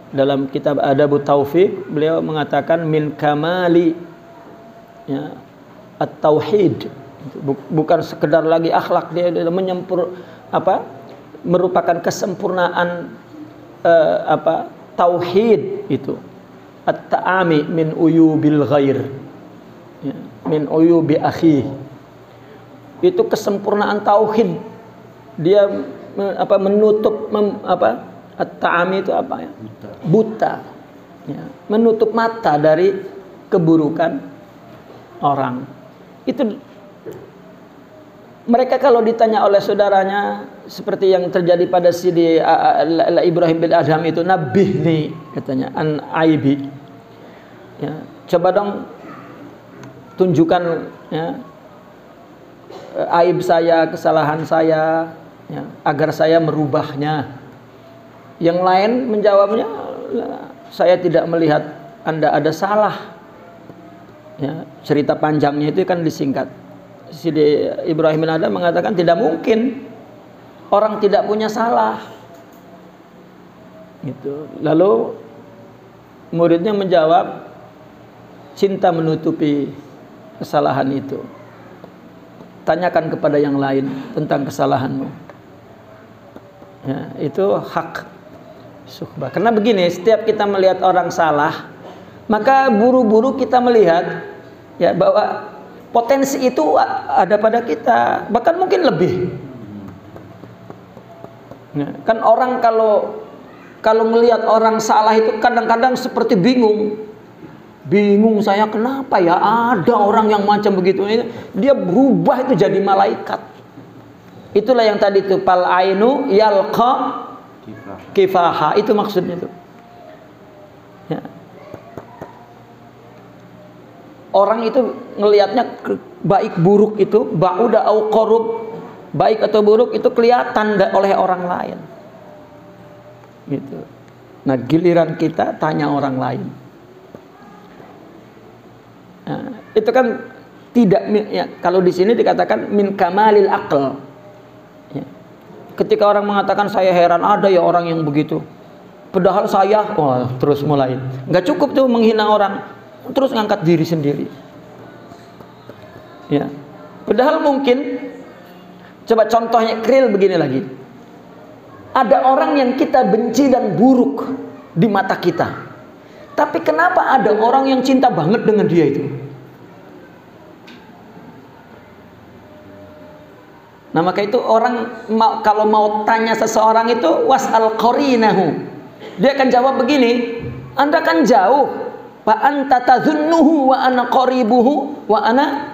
dalam kitab Adabut Taufiq, beliau mengatakan min kamali ya at-tauhid, bukan sekedar lagi akhlak, dia merupakan kesempurnaan tauhid itu. At-ta'ami min uyubil ghair, ya, min uyubi akhi. Itu kesempurnaan tauhid. Dia menutup at-ta'ami itu apa ya? Buta. Ya, menutup mata dari keburukan orang. Itu mereka kalau ditanya oleh saudaranya seperti yang terjadi pada Sidi Ibrahim bin Adham itu, nabihni katanya an aibi. Ya, coba dong tunjukkan ya, aib saya, kesalahan saya, ya, agar saya merubahnya. Yang lain menjawabnya, saya tidak melihat Anda ada salah. Ya, cerita panjangnya itu kan disingkat. Sidi Ibrahim bin Adham mengatakan tidak mungkin orang tidak punya salah. Gitu. Lalu muridnya menjawab, cinta menutupi kesalahan itu. Tanyakan kepada yang lain tentang kesalahanmu. Ya, itu hak suhbah. Karena begini, setiap kita melihat orang salah, maka buru-buru kita melihat ya bahwa potensi itu ada pada kita, bahkan mungkin lebih. Ya, kan orang kalau melihat orang salah itu kadang-kadang seperti bingung saya kenapa ya ada orang yang macam begitu. Dia berubah itu jadi malaikat. Itulah yang tadi itu pal ainu yalqa kifaha, itu maksudnya itu. Ya. Orang itu ngelihatnya baik buruk itu ba'uda au qarub, baik atau buruk itu kelihatan oleh orang lain. Gitu. Nah, giliran kita tanya orang lain. Nah, itu kan tidak ya, kalau di sini dikatakan min kamalil aql. Ya. Ketika orang mengatakan saya heran ada ya orang yang begitu. Padahal saya terus mulai. Enggak cukup tuh menghina orang. Terus ngangkat diri sendiri. Ya. Padahal mungkin, coba contohnya real begini lagi. Ada orang yang kita benci dan buruk di mata kita. Tapi kenapa ada orang yang cinta banget dengan dia itu? Nah, maka itu orang kalau mau tanya seseorang itu was'al qarinahu. Dia akan jawab begini, Anda kan jauh. Fa anta tadhunnuhu wa ana qaribuhu wa ana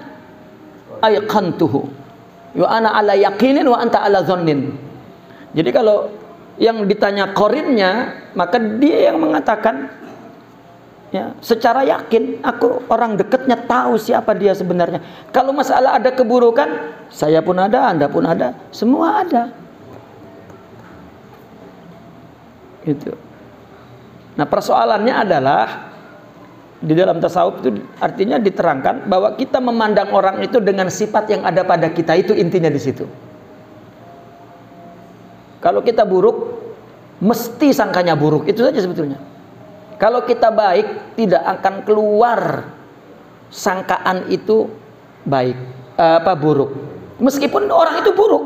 ayqantuhu wa ana ala yaqinin wa anta ala dhannin. Jadi kalau yang ditanya qarinnya, maka dia yang mengatakan ya, secara yakin aku orang dekatnya tahu siapa dia sebenarnya. Kalau masalah ada keburukan, saya pun ada, Anda pun ada, semua ada. Gitu. Nah, persoalannya adalah di dalam tasawuf itu artinya diterangkan bahwa kita memandang orang itu dengan sifat yang ada pada kita, itu intinya di situ. Kalau kita buruk, mesti sangkanya buruk, itu saja sebetulnya. Kalau kita baik, tidak akan keluar sangkaan itu baik buruk. Meskipun orang itu buruk.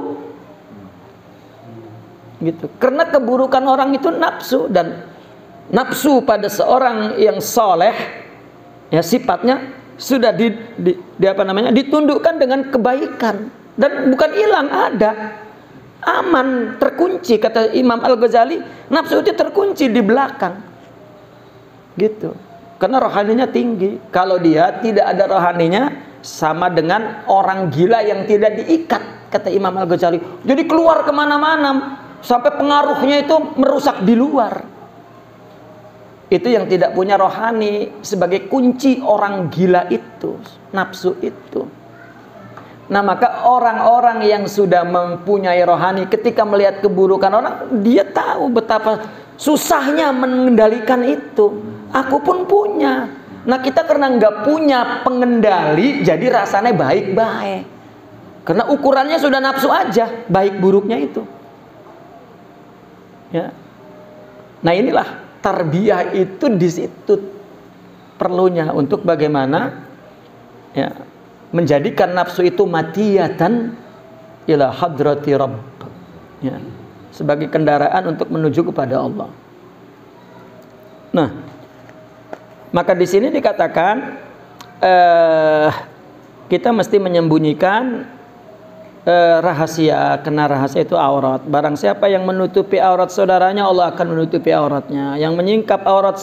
Gitu. Karena keburukan orang itu nafsu, dan nafsu pada seorang yang soleh ya sifatnya sudah ditundukkan dengan kebaikan, dan bukan hilang, ada, aman, terkunci. Kata Imam Al-Ghazali, nafsu itu terkunci di belakang gitu, karena rohaninya tinggi. Kalau dia tidak ada rohaninya, sama dengan orang gila yang tidak diikat, kata Imam Al-Ghazali. Jadi keluar kemana-mana sampai pengaruhnya itu merusak di luar. Itu yang tidak punya rohani. Sebagai kunci orang gila itu nafsu itu. Nah, maka orang-orang yang sudah mempunyai rohani, ketika melihat keburukan orang, dia tahu betapa susahnya mengendalikan itu. Aku pun punya. Nah, kita karena nggak punya pengendali, jadi rasanya baik-baik. Karena ukurannya sudah nafsu aja, baik buruknya itu. Ya. Nah, inilah tarbiyah itu di situ perlunya, untuk bagaimana ya menjadikan nafsu itu matiyatan ila hadrati rabb, ya, sebagai kendaraan untuk menuju kepada Allah. Nah, maka di sini dikatakan kita mesti menyembunyikan rahasia, karena rahasia itu aurat. Barang siapa yang menutupi aurat saudaranya, Allah akan menutupi auratnya. Yang menyingkap aurat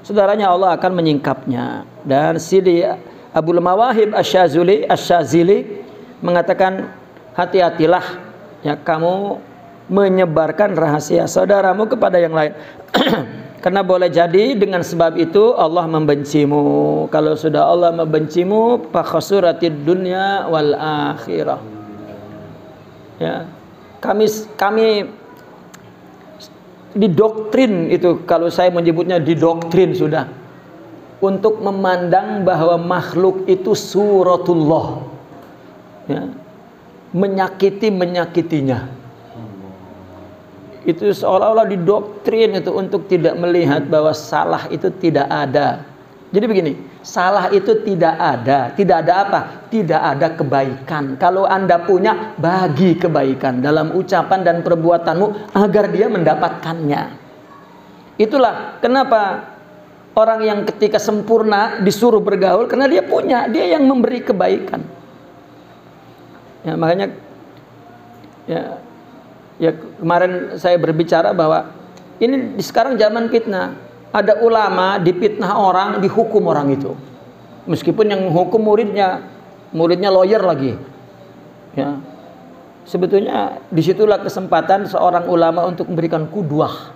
saudaranya, Allah akan menyingkapnya. Dan Sidi Abul Mawahib Asy-Syazili mengatakan hati-hatilah ya kamu menyebarkan rahasia saudaramu kepada yang lain. Karena boleh jadi dengan sebab itu Allah membencimu. Kalau sudah Allah membencimu, fa khasuratid dunya wal akhirah. Ya. Kami didoktrin itu, kalau saya menyebutnya didoktrin sudah, untuk memandang bahwa makhluk itu suratullah. Ya. Menyakitinya. Itu seolah-olah didoktrin itu untuk tidak melihat bahwa salah itu tidak ada. Jadi begini, salah itu tidak ada. Tidak ada apa? Tidak ada kebaikan. Kalau Anda punya, bagi kebaikan dalam ucapan dan perbuatanmu agar dia mendapatkannya. Itulah kenapa orang yang ketika sempurna disuruh bergaul, karena dia punya, dia yang memberi kebaikan. Ya, makanya ya kemarin saya berbicara bahwa ini sekarang zaman fitnah. Ada ulama difitnah orang, dihukum orang itu. Meskipun yang hukum muridnya lawyer lagi. Ya. Sebetulnya disitulah kesempatan seorang ulama untuk memberikan qudwah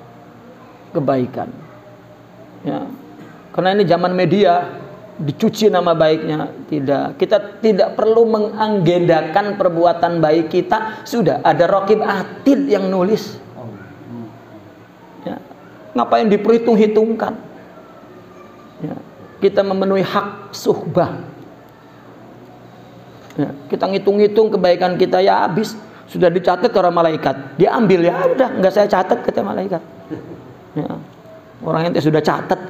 kebaikan. Ya. Karena ini zaman media, dicuci nama baiknya. Tidak, kita tidak perlu mengagendakan perbuatan baik kita. Sudah ada raqib atid yang nulis. Ya. Ngapain diperhitung-hitungkan? Ya. Kita memenuhi hak suhbah. Ya. Kita ngitung-ngitung kebaikan kita, ya habis. Sudah dicatat orang malaikat, dia ambil, ya udah nggak saya catat kata malaikat. Ya. Orang ente sudah catat.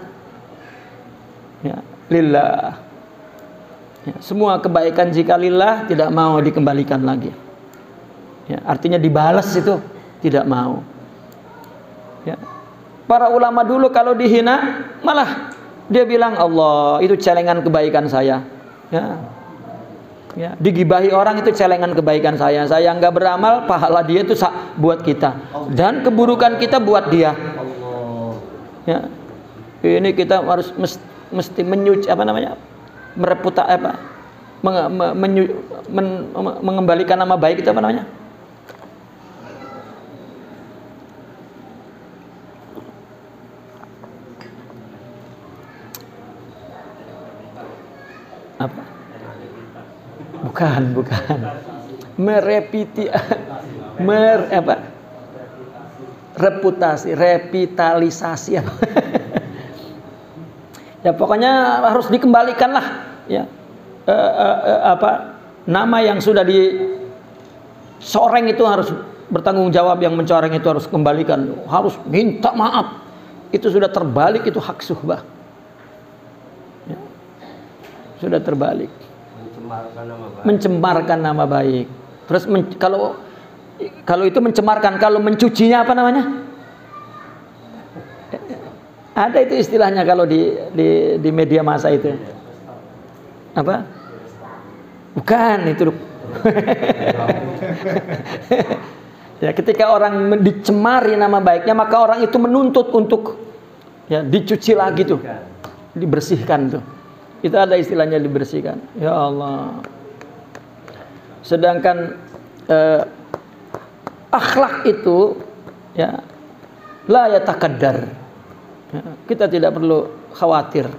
Ya. Lillah. Ya, semua kebaikan jika lillah tidak mau dikembalikan lagi. Ya, artinya dibalas itu tidak mau. Ya. Para ulama dulu kalau dihina malah dia bilang Allah itu celengan kebaikan saya. Ya. Ya, digibahi orang itu celengan kebaikan saya. Saya nggak beramal, pahala dia itu buat kita dan keburukan kita buat dia. Ya. Ini kita harus mesti mengembalikan nama baik itu apa namanya? Apa? Bukan. Revitalisasi apa? Ya pokoknya harus dikembalikan lah ya. Nama yang sudah dicoreng itu harus bertanggung jawab, yang mencoreng itu harus kembalikan, harus minta maaf. Itu sudah terbalik, itu hak suhbah ya. Sudah terbalik, mencemarkan nama baik. Terus kalau itu mencemarkan, kalau mencucinya apa namanya? Ada itu istilahnya kalau di media massa itu. Apa? Bukan itu. Ya, ketika orang dicemari nama baiknya, maka orang itu menuntut untuk ya dicuci lagi tuh. Dibersihkan tuh. Itu ada istilahnya, dibersihkan. Ya Allah. Sedangkan akhlak itu ya la yatakaddar. Ya, kita tidak perlu khawatir.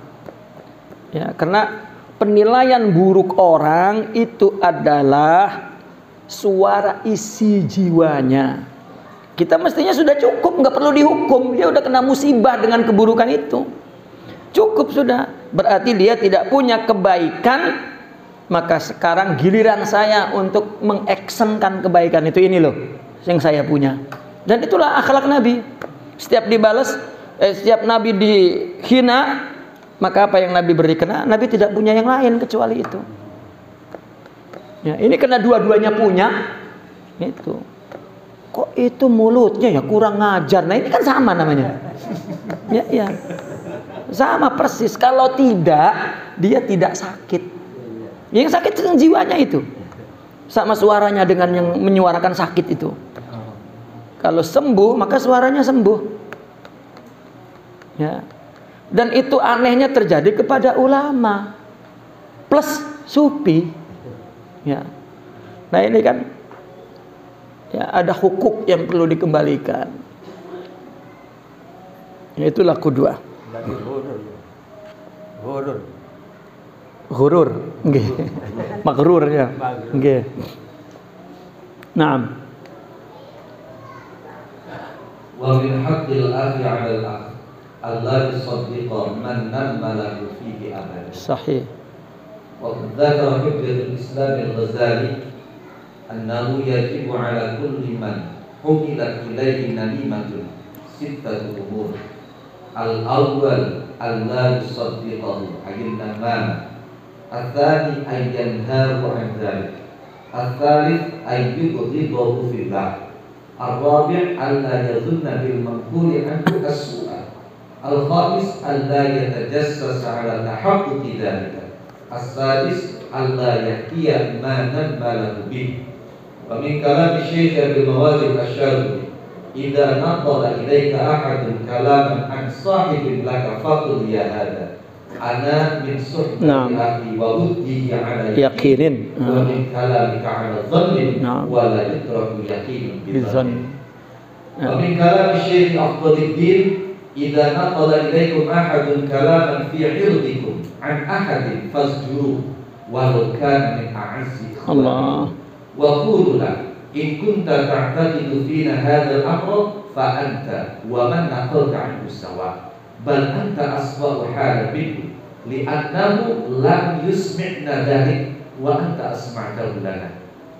Ya, karena penilaian buruk orang itu adalah suara isi jiwanya. Kita mestinya sudah cukup, nggak perlu dihukum. Dia udah kena musibah dengan keburukan itu. Cukup sudah. Berarti dia tidak punya kebaikan. Maka sekarang giliran saya untuk mengactionkan kebaikan itu, ini loh yang saya punya. Dan itulah akhlak Nabi. Setiap dibalas, setiap Nabi dihina, maka apa yang Nabi beri? Karena Nabi tidak punya yang lain kecuali itu. Ya, ini karena dua-duanya punya. Itu. Kok itu mulutnya ya kurang ngajar? Nah ini kan sama namanya. Ya. Sama persis. Kalau tidak, dia tidak sakit. Yang sakit itu jiwanya itu. Sama suaranya dengan yang menyuarakan sakit itu. Kalau sembuh, maka suaranya sembuh. Ya. Dan itu anehnya terjadi kepada ulama plus sufi. Ya. Nah ini kan Ya, ada hukuk yang perlu dikembalikan. Itulah kedua. Lagi horor. Ghurur, nggih. Magrur ya. Nggih. Naam. Wa min haqqil akhi 'ala al-akh alla yusaddiqa man namala fihi abada. Sahih. Wa dzakara hujjatul Islam al-Ghazali annahu yajibu 'ala kulli man humilat ilayhi namimatun sittatu umur. Al-awwal alla yusaddiqahu ayyin namam. Al-thani ay yanharu 'an dzalik. Al-thalith ay yubghidahu fillah. Al-rabi' alla yadhunna bil manquli anhu as-su'a. Al-khamis alla yatajassas 'ala tahaqquqi dzalika. As-sadis alla yahkiya ma namala bih. Wa min kalam Syekh Abdul Mawalid Asy-Syar'i idza naqala ilaika ahadun kalaman an sahibin laka faqul ya hada ana min suhbati akhi wa uddihi ala yaqinin wa min kalamika ala dhannin wa la yutraku yaqinun bidzann. Wa min kalam Syekh Afdaluddin idza naqala ilaikum ahadun kalaman fi 'irdikum an ahadin fasjuruhu walau kana min a'izzi Allah. wa qulu la in kunta ta'taqidu fina hadzal amra fa anta wa man naqalta 'anhu sawa bal anta asba'u halan minhu li'annahu lam yusmi'na dhalik wa anta asma'tahu lana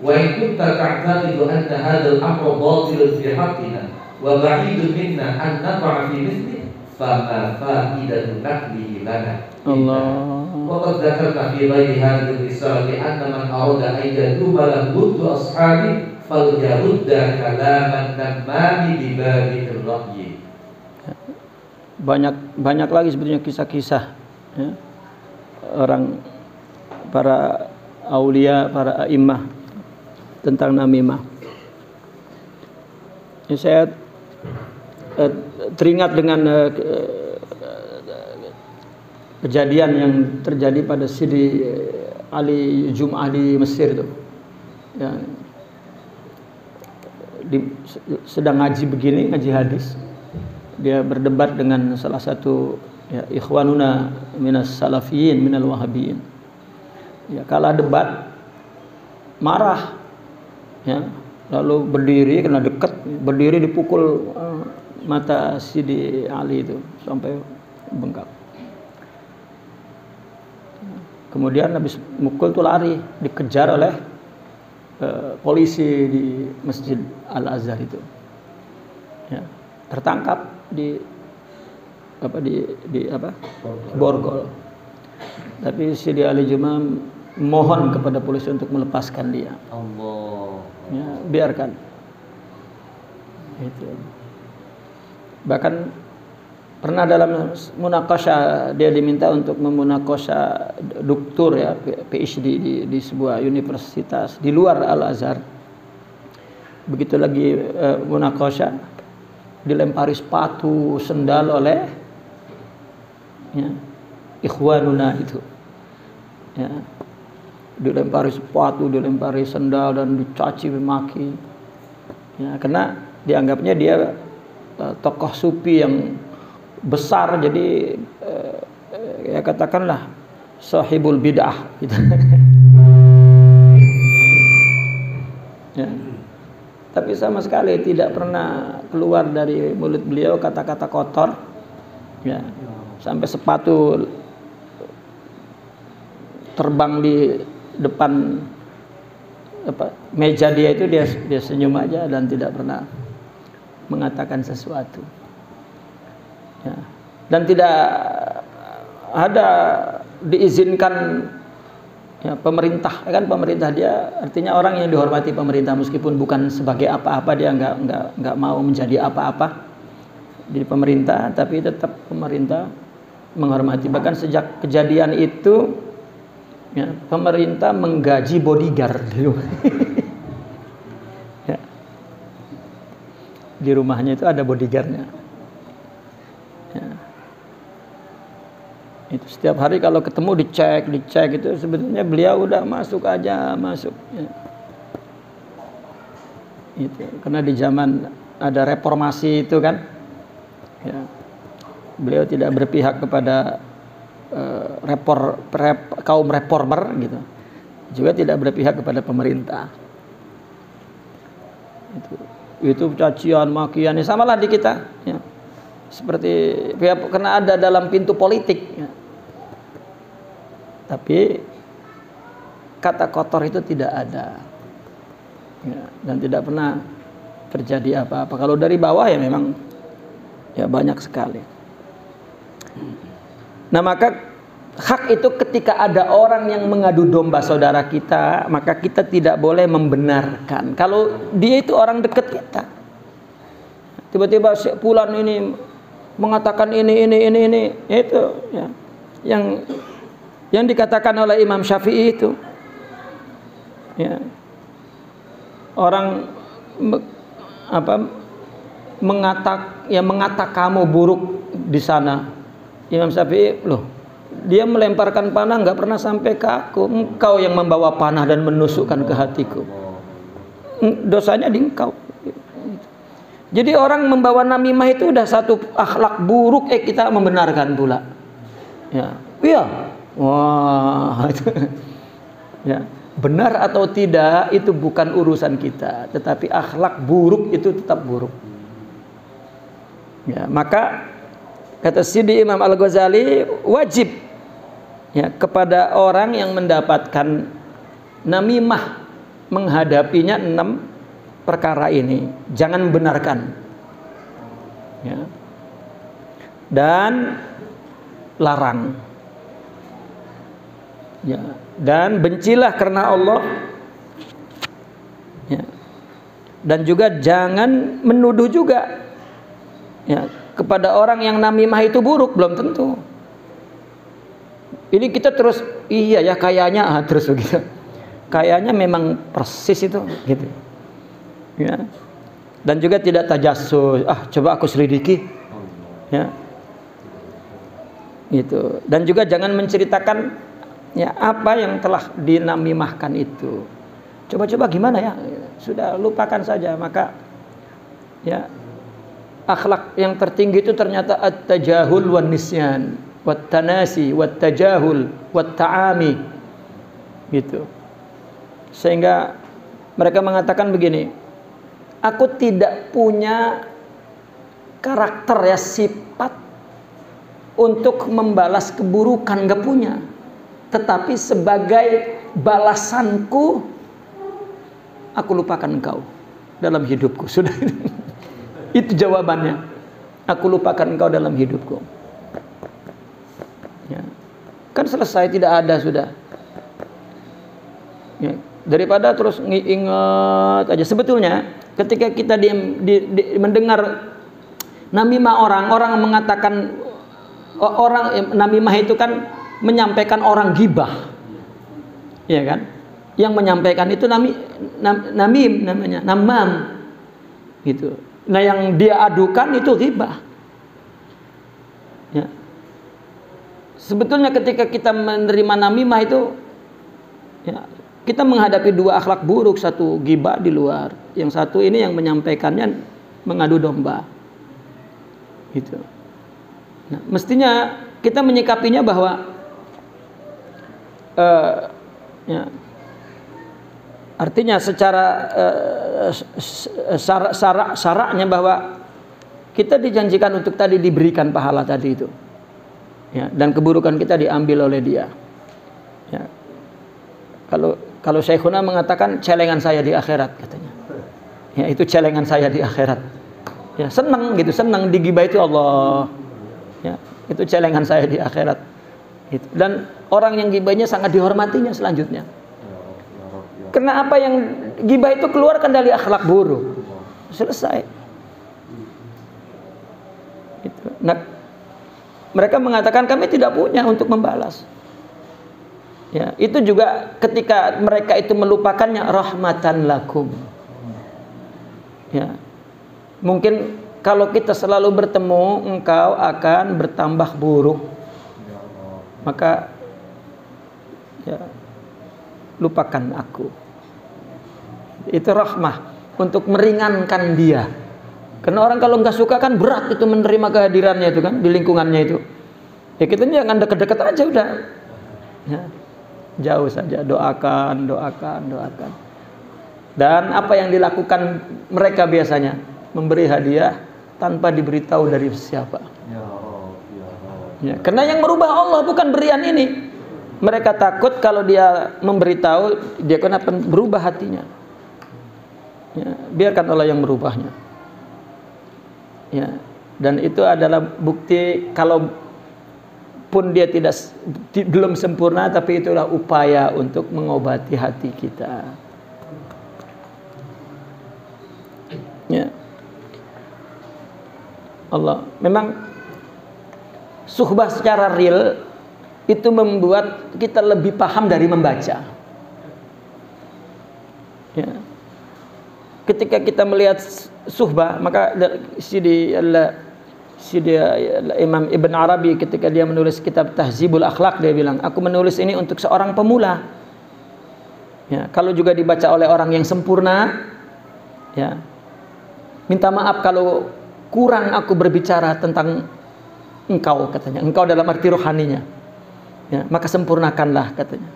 wa in kunta ta'taqidu anna hadzal amra batilun fi haqqina wa ba'idun minna an nafa'a fi mithlihi fama fa'idatu naqlihi lana. Allah. وقد ذكرنا في غير هذه الرسالة أن من أراد أن يدوم له ود أصحابه فليرد كلام النمام بباب الرأي. Banyak lagi sebetulnya kisah-kisah ya, orang para aulia, para a'immah tentang namimah. Ya, saya teringat dengan kejadian yang terjadi pada Sidi Ali Jum'ah di Mesir itu. Ya, sedang ngaji begini, ngaji hadis. Dia berdebat dengan salah satu ya, ikhwanuna minas salafiyin minal wahabiyin. Ya, kalah debat, marah. Ya, lalu berdiri kena dekat, berdiri dipukul mata Sidi Ali itu sampai bengkak. Kemudian habis mukul tuh lari, dikejar oleh polisi di Masjid Al-Azhar itu. Ya, tertangkap di Borgol. Tapi Sidi Ali Jum'ah mohon kepada polisi untuk melepaskan dia. Allah. Ya, biarkan. Itu. Bahkan pernah dalam munakasha dia diminta untuk memunakasha doktor ya PhD di sebuah universitas di luar Al-Azhar. Begitu lagi munakasha dilempari sepatu sendal oleh ya, ikhwanuna itu. Ya. Dilempari sepatu, dilempari sendal dan dicaci maki. Ya, karena dianggapnya dia tokoh sufi yang besar, jadi ya katakanlah sahibul bid'ah gitu. Ya. Tapi sama sekali tidak pernah keluar dari mulut beliau kata-kata kotor. Ya. Sampai sepatu terbang di depan meja dia itu dia senyum aja dan tidak pernah mengatakan sesuatu. Ya. Dan tidak ada diizinkan ya, pemerintah, kan pemerintah dia artinya orang yang dihormati pemerintah meskipun bukan sebagai apa-apa, dia nggak mau menjadi apa-apa di pemerintah, tapi tetap pemerintah menghormati. Bahkan sejak kejadian itu ya, pemerintah menggaji bodyguard di rumah. Ya. Di rumahnya itu ada bodyguardnya. Ya. Itu setiap hari kalau ketemu dicek itu sebetulnya beliau udah masuk aja. Ya. Itu karena di zaman ada reformasi itu kan, ya, beliau tidak berpihak kepada kaum reformer gitu, juga tidak berpihak kepada pemerintah. Itu cacian makian samalah di kita, ya. Seperti ya, karena ada dalam pintu politik, ya. Tapi kata kotor itu tidak ada, ya, dan tidak pernah terjadi apa-apa. Kalau dari bawah ya memang ya banyak sekali. Nah, maka hak itu ketika ada orang yang mengadu domba saudara kita, maka kita tidak boleh membenarkan. Kalau dia itu orang dekat kita, tiba-tiba si fulan ini mengatakan ini, itu ya, yang dikatakan oleh Imam Syafi'i itu, ya, orang mengata kamu buruk di sana. Imam Syafi'i, loh, dia melemparkan panah nggak pernah sampai ke aku. Engkau yang membawa panah dan menusukkan ke hatiku. Dosanya di engkau. Jadi orang membawa namimah itu udah satu akhlak buruk, kita membenarkan pula. Ya, iya. Wah, ya, benar atau tidak itu bukan urusan kita, tetapi akhlak buruk itu tetap buruk. Ya, maka kata Sidi Imam Al-Ghazali, wajib ya kepada orang yang mendapatkan namimah menghadapinya 6 perkara ini, jangan benarkan, ya, dan larang, ya, dan bencilah karena Allah, ya, dan juga jangan menuduh juga, ya, kepada orang yang namimah itu buruk, belum tentu. Ini kita terus iya ya kayaknya terus begitu. Kayaknya memang persis itu gitu. Ya. Dan juga tidak tajassus. Coba aku selidiki. Ya. Itu. Dan juga jangan menceritakan ya apa yang telah dinamimahkan itu. Coba-coba gimana ya? Sudah lupakan saja. Maka ya, akhlak yang tertinggi itu ternyata at-tajahul wan nisyan, wat tanasi, wat tajahul, wat ta'ami. Gitu. Sehingga mereka mengatakan begini, aku tidak punya karakter ya, sifat untuk membalas keburukan, gak punya. Tetapi sebagai balasanku, aku lupakan engkau dalam hidupku. Sudah. Itu jawabannya. Aku lupakan engkau dalam hidupku. Ya. Kan selesai, tidak ada sudah. Ya. Daripada terus ingat aja. Sebetulnya ketika kita mendengar namimah orang mengatakan, orang namimah itu kan menyampaikan orang gibah, ya kan? Yang menyampaikan itu namim namanya, namam, gitu. Nah, yang dia adukan itu ghibah. Ya. Sebetulnya ketika kita menerima namimah itu, ya, kita menghadapi 2 akhlak buruk, satu ghibah di luar, yang satu ini yang menyampaikannya mengadu domba. Gitu. Nah, mestinya kita menyikapinya bahwa ya, artinya secara syaraknya bahwa kita dijanjikan untuk tadi diberikan pahala tadi itu, ya, dan keburukan kita diambil oleh dia. Ya. Kalau Syekhuna mengatakan celengan saya di akhirat katanya, ya, itu celengan saya di akhirat. Ya, senang gitu, senang digibah itu Allah. Ya, itu celengan saya di akhirat. Gitu. Dan orang yang gibahnya sangat dihormatinya selanjutnya. Karena apa yang gibah itu keluarkan dari akhlak buruk. Selesai. Gitu. Nah, mereka mengatakan kami tidak punya untuk membalas. Ya, itu juga ketika mereka itu melupakannya, rahmatan lakum. Ya. Mungkin kalau kita selalu bertemu, engkau akan bertambah buruk. Maka ya, lupakan aku. Itu rahmah. untuk meringankan dia. Karena orang kalau nggak suka kan berat itu menerima kehadirannya itu kan di lingkungannya itu. Ya kita jangan deket-deket aja udah. Ya, jauh saja, doakan. Dan apa yang dilakukan mereka biasanya? Memberi hadiah tanpa diberitahu dari siapa. Ya, karena yang merubah Allah bukan berian ini. Mereka takut kalau dia memberitahu, dia akan berubah hatinya. Ya, biarkan Allah yang merubahnya. Ya, dan itu adalah bukti kalau pun dia belum sempurna, tapi itulah upaya untuk mengobati hati kita. Ya, Allah memang suhbah secara real itu membuat kita lebih paham dari membaca. Ya. Ketika kita melihat suhbah, maka Imam Ibn Arabi ketika dia menulis kitab Tahzibul Akhlaq, dia bilang, aku menulis ini untuk seorang pemula. Ya, kalau juga dibaca oleh orang yang sempurna, ya, minta maaf kalau kurang aku berbicara tentang engkau, katanya. Engkau dalam arti rohaninya. Ya, maka sempurnakanlah, katanya.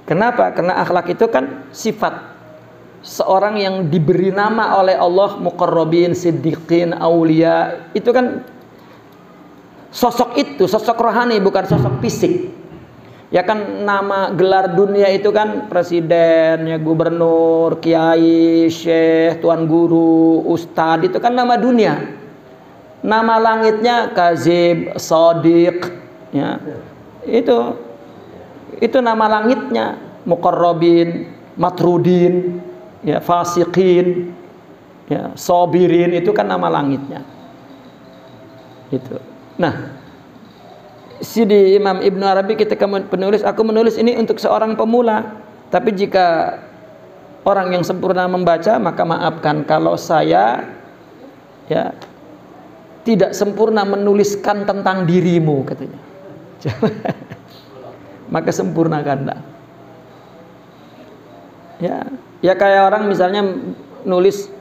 Kenapa? Karena akhlak itu kan sifat seorang yang diberi nama oleh Allah, muqarrabin, siddiqin, aulia. Itu kan sosok itu, sosok rohani, bukan sosok fisik. Ya kan nama gelar dunia itu kan presiden, ya, gubernur, kiai, syekh, tuan guru, ustadz, itu kan nama dunia. Nama langitnya kazib, shadiq, ya. Itu nama langitnya, muqarrabin, matrudin, ya, fasiqin, ya, sobirin, itu kan nama langitnya. Itu. Nah, Sidi Imam Ibn Arabi ketika penulis, aku menulis ini untuk seorang pemula. Tapi jika orang yang sempurna membaca, maka maafkan kalau saya, ya, tidak sempurna menuliskan tentang dirimu, katanya. Maka sempurnakanlah. Ya kayak orang misalnya nulis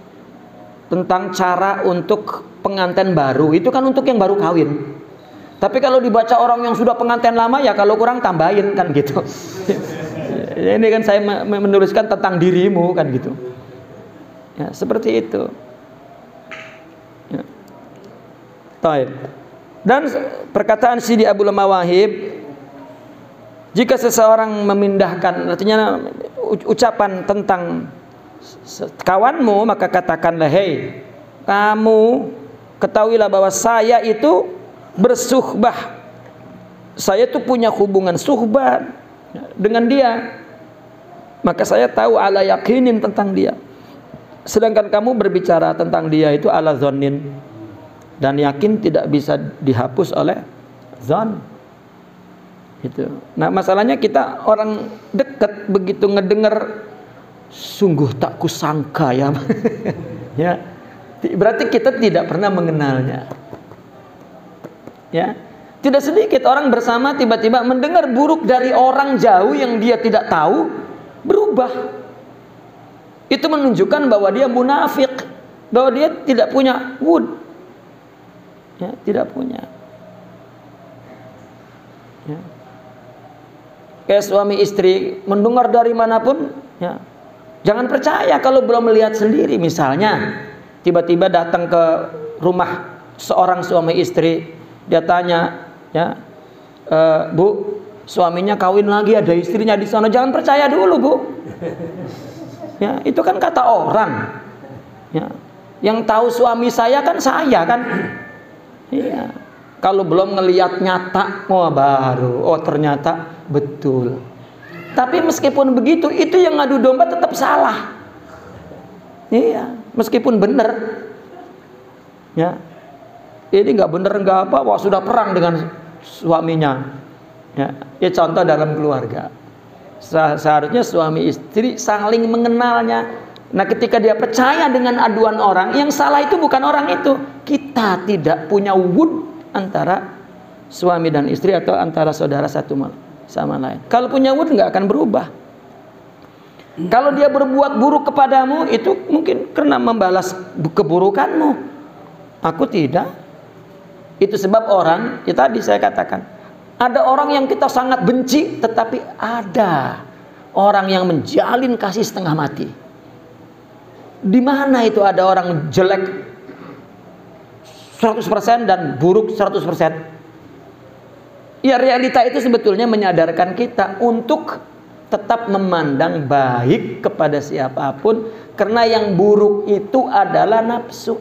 tentang cara untuk pengantin baru, itu kan untuk yang baru kawin. Tapi kalau dibaca orang yang sudah pengantin lama, ya kalau kurang tambahin kan gitu. Ya, ini kan saya menuliskan tentang dirimu kan gitu. Ya, seperti itu. Ya. Taib. Dan perkataan Sidi Abdul Mawahib, jika seseorang memindahkan, artinya ucapan tentang kawanmu, maka katakanlah, hei, kamu ketahuilah bahwa saya itu bersuhbah, saya itu punya hubungan suhbah dengan dia, maka saya tahu ala yakinin tentang dia. Sedangkan kamu berbicara tentang dia itu ala zonin, dan yakin tidak bisa dihapus oleh zon. Itu. Nah, masalahnya kita orang dekat begitu ngedengar, sungguh tak kusangka ya. Ya. Berarti kita tidak pernah mengenalnya. Ya. Tidak sedikit orang bersama tiba-tiba mendengar buruk dari orang jauh yang dia tidak tahu, berubah. Itu menunjukkan bahwa dia munafik, bahwa dia tidak punya wud. Ya, tidak punya. Ya. Kayak suami istri mendengar dari manapun, ya, jangan percaya kalau belum melihat sendiri. Misalnya tiba-tiba datang ke rumah seorang suami istri, dia tanya, ya, Bu, suaminya kawin lagi, ada istrinya di sana. Jangan percaya dulu, Bu. Ya, itu kan kata orang. Ya, yang tahu suami saya kan saya kan. Iya. Kalau belum ngelihat nyata, wah baru, oh ternyata betul. Tapi meskipun begitu, itu yang ngadu domba tetap salah. Iya, meskipun benar. Ya. Ini nggak benar nggak apa, wah sudah perang dengan suaminya. Ya, ya contoh dalam keluarga. Seharusnya suami istri saling mengenalnya. Nah, ketika dia percaya dengan aduan orang, yang salah itu bukan orang itu. Kita tidak punya wud antara suami dan istri atau antara saudara satu sama lain. Kalau punya wud nggak akan berubah. Kalau dia berbuat buruk kepadamu, itu mungkin karena membalas keburukanmu. Aku tidak. Itu sebab orang, ya tadi saya katakan, ada orang yang kita sangat benci, tetapi ada orang yang menjalin kasih setengah mati. Di mana itu ada orang jelek 100% dan buruk 100%? Ya, realita itu sebetulnya menyadarkan kita untuk tetap memandang baik kepada siapapun, karena yang buruk itu adalah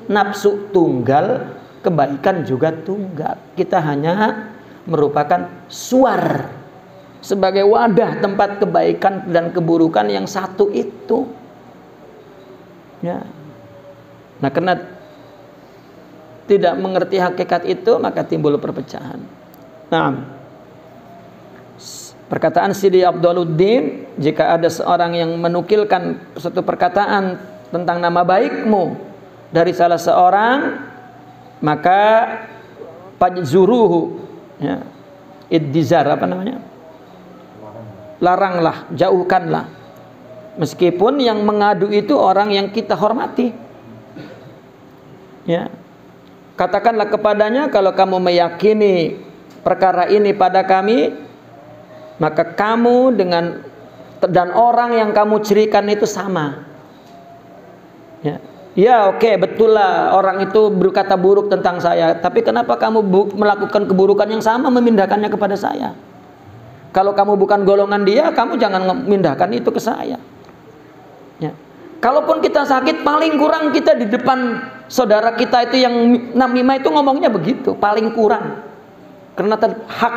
nafsu tunggal, kebaikan juga tunggal. Kita hanya merupakan suar sebagai wadah tempat kebaikan dan keburukan yang satu itu. Ya. Nah, karena tidak mengerti hakikat itu, maka timbul perpecahan. Nah, perkataan Sidi Abduluddin, jika ada seorang yang menukilkan suatu perkataan tentang nama baikmu dari salah seorang, maka fajzuruhu, ya, iddizar, apa namanya? Laranglah, jauhkanlah. Meskipun yang mengadu itu orang yang kita hormati. Ya. Katakanlah kepadanya, kalau kamu meyakini perkara ini pada kami, maka kamu dan orang yang kamu cirikan itu sama. Ya, oke, betul lah orang itu berkata buruk tentang saya, tapi kenapa kamu melakukan keburukan yang sama, memindahkannya kepada saya? Kalau kamu bukan golongan dia, kamu jangan memindahkan itu ke saya. Ya. Kalaupun kita sakit, paling kurang kita di depan saudara kita itu yang namimah itu ngomongnya begitu, paling kurang. Karena hak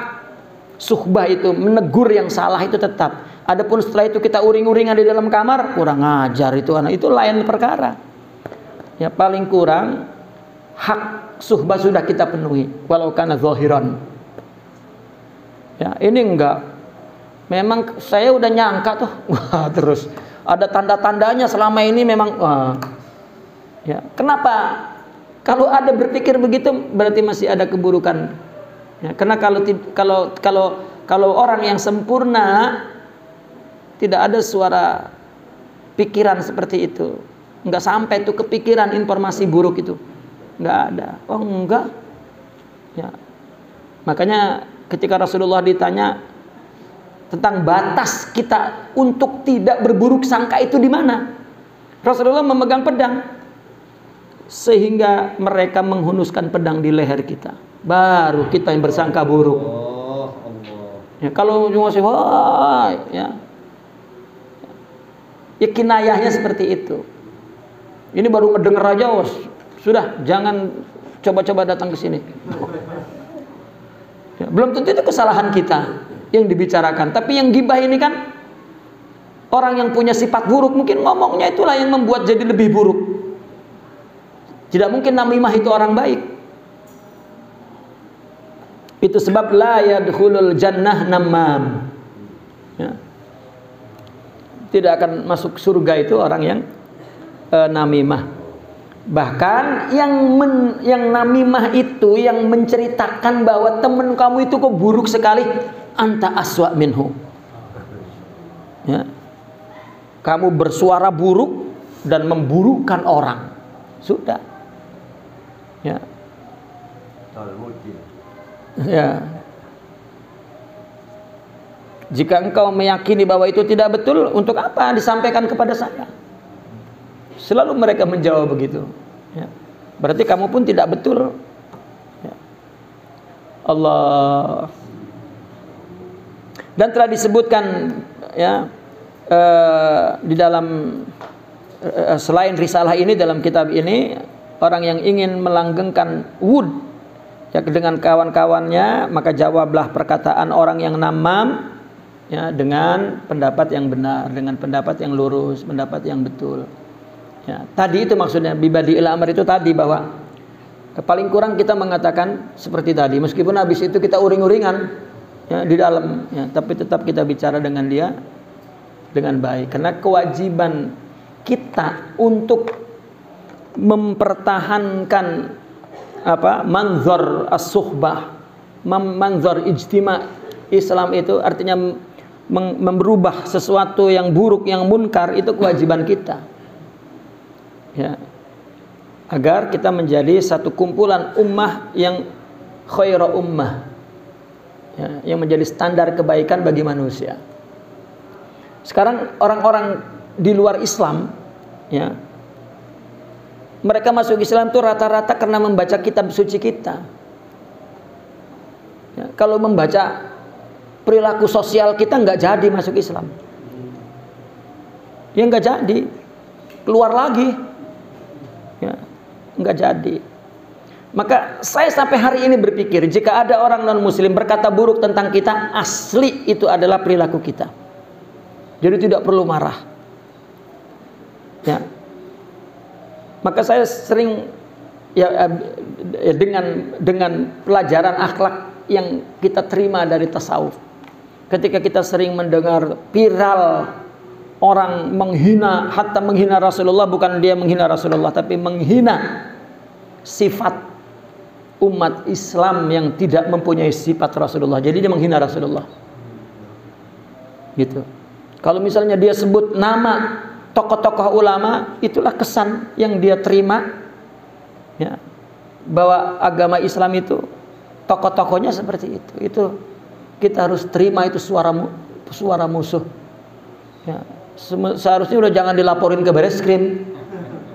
suhbah itu menegur yang salah itu tetap. Adapun setelah itu kita uring-uringan di dalam kamar, kurang ajar itu anak, itu lain perkara. Ya, paling kurang hak suhbah sudah kita penuhi, walau kana zahiran. Ya, ini enggak. Memang saya udah nyangka tuh, wah, terus ada tanda-tandanya selama ini memang, wah. Ya, kenapa? Kalau ada berpikir begitu, berarti masih ada keburukan. Ya, karena kalau orang yang sempurna, tidak ada suara pikiran seperti itu, nggak sampai tuh kepikiran informasi buruk itu, nggak ada. Oh enggak. Ya, makanya ketika Rasulullah ditanya tentang batas kita untuk tidak berburuk sangka itu di mana, Rasulullah memegang pedang sehingga mereka menghunuskan pedang di leher kita, baru kita yang bersangka buruk. Ya, kalau masih ya kinayahnya seperti itu. Ini baru ngedenger aja, sudah jangan coba-coba datang ke sini. Ya, belum tentu itu kesalahan kita yang dibicarakan, tapi yang gibah ini kan orang yang punya sifat buruk, mungkin ngomongnya itulah yang membuat jadi lebih buruk. Tidak mungkin namimah itu orang baik. Itu sebab la yadkhulul jannah namam. Ya. Tidak akan masuk surga itu orang yang namimah. Bahkan yang namimah itu yang menceritakan bahwa teman kamu itu kok buruk sekali, anta aswa minhu. Ya. Kamu bersuara buruk dan memburukkan orang. Sudah. Ya. Ya. Jika engkau meyakini bahwa itu tidak betul, untuk apa disampaikan kepada saya? Selalu mereka menjawab begitu. Ya. Berarti kamu pun tidak betul. Ya. Allah. Dan telah disebutkan, ya, di dalam selain risalah ini, dalam kitab ini, orang yang ingin melanggengkan wud, ya, dengan kawan-kawannya, maka jawablah perkataan orang yang namam, ya, dengan pendapat yang benar, dengan pendapat yang lurus, pendapat yang betul. Ya, tadi itu maksudnya bibadi'il amr itu tadi, bahwa paling kurang kita mengatakan seperti tadi, meskipun habis itu kita uring-uringan, ya, di dalam, ya, tapi tetap kita bicara dengan dia dengan baik, karena kewajiban kita untuk mempertahankan manzor as-suhbah, manzor ijtima' Islam itu artinya merubah sesuatu yang buruk, yang munkar, itu kewajiban kita. Ya. Agar kita menjadi satu kumpulan ummah yang khairu ummah. Ya, yang menjadi standar kebaikan bagi manusia. Sekarang orang-orang di luar Islam, ya, mereka masuk Islam itu rata-rata karena membaca kitab suci kita. Ya, kalau membaca perilaku sosial kita nggak jadi masuk Islam. Ya nggak jadi, keluar lagi. Ya, nggak jadi. Maka saya sampai hari ini berpikir, jika ada orang non-muslim berkata buruk tentang kita, asli itu adalah perilaku kita. Jadi tidak perlu marah. Ya. Maka saya sering dengan pelajaran akhlak yang kita terima dari tasawuf. Ketika kita sering mendengar viral orang menghina, hatta menghina Rasulullah, bukan dia menghina Rasulullah, tapi menghina sifat umat Islam yang tidak mempunyai sifat Rasulullah. Jadi dia menghina Rasulullah. Gitu. Kalau misalnya dia sebut nama tokoh-tokoh ulama, itulah kesan yang dia terima. Ya. Bahwa agama Islam itu tokoh-tokohnya seperti itu. Itu kita harus terima, itu suara musuh. Ya. Seharusnya udah jangan dilaporin ke Bareskrim,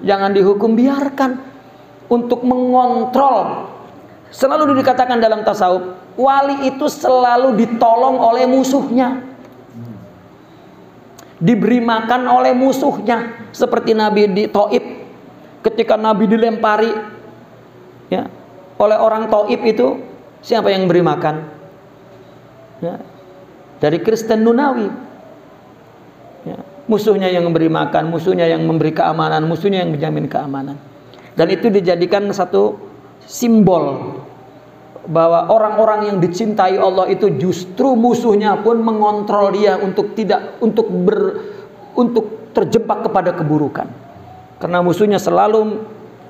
jangan dihukum, biarkan untuk mengontrol. Selalu dikatakan dalam tasawuf, wali itu selalu ditolong oleh musuhnya, diberi makan oleh musuhnya. Seperti Nabi di Taif, ketika Nabi dilempari, ya, oleh orang Taif itu, siapa yang beri makan? Ya, dari Kristen Nunawi. Ya, musuhnya yang memberi makan, musuhnya yang memberi keamanan, musuhnya yang menjamin keamanan. Dan itu dijadikan satu simbol bahwa orang-orang yang dicintai Allah itu justru musuhnya pun mengontrol dia untuk terjebak kepada keburukan. Karena musuhnya selalu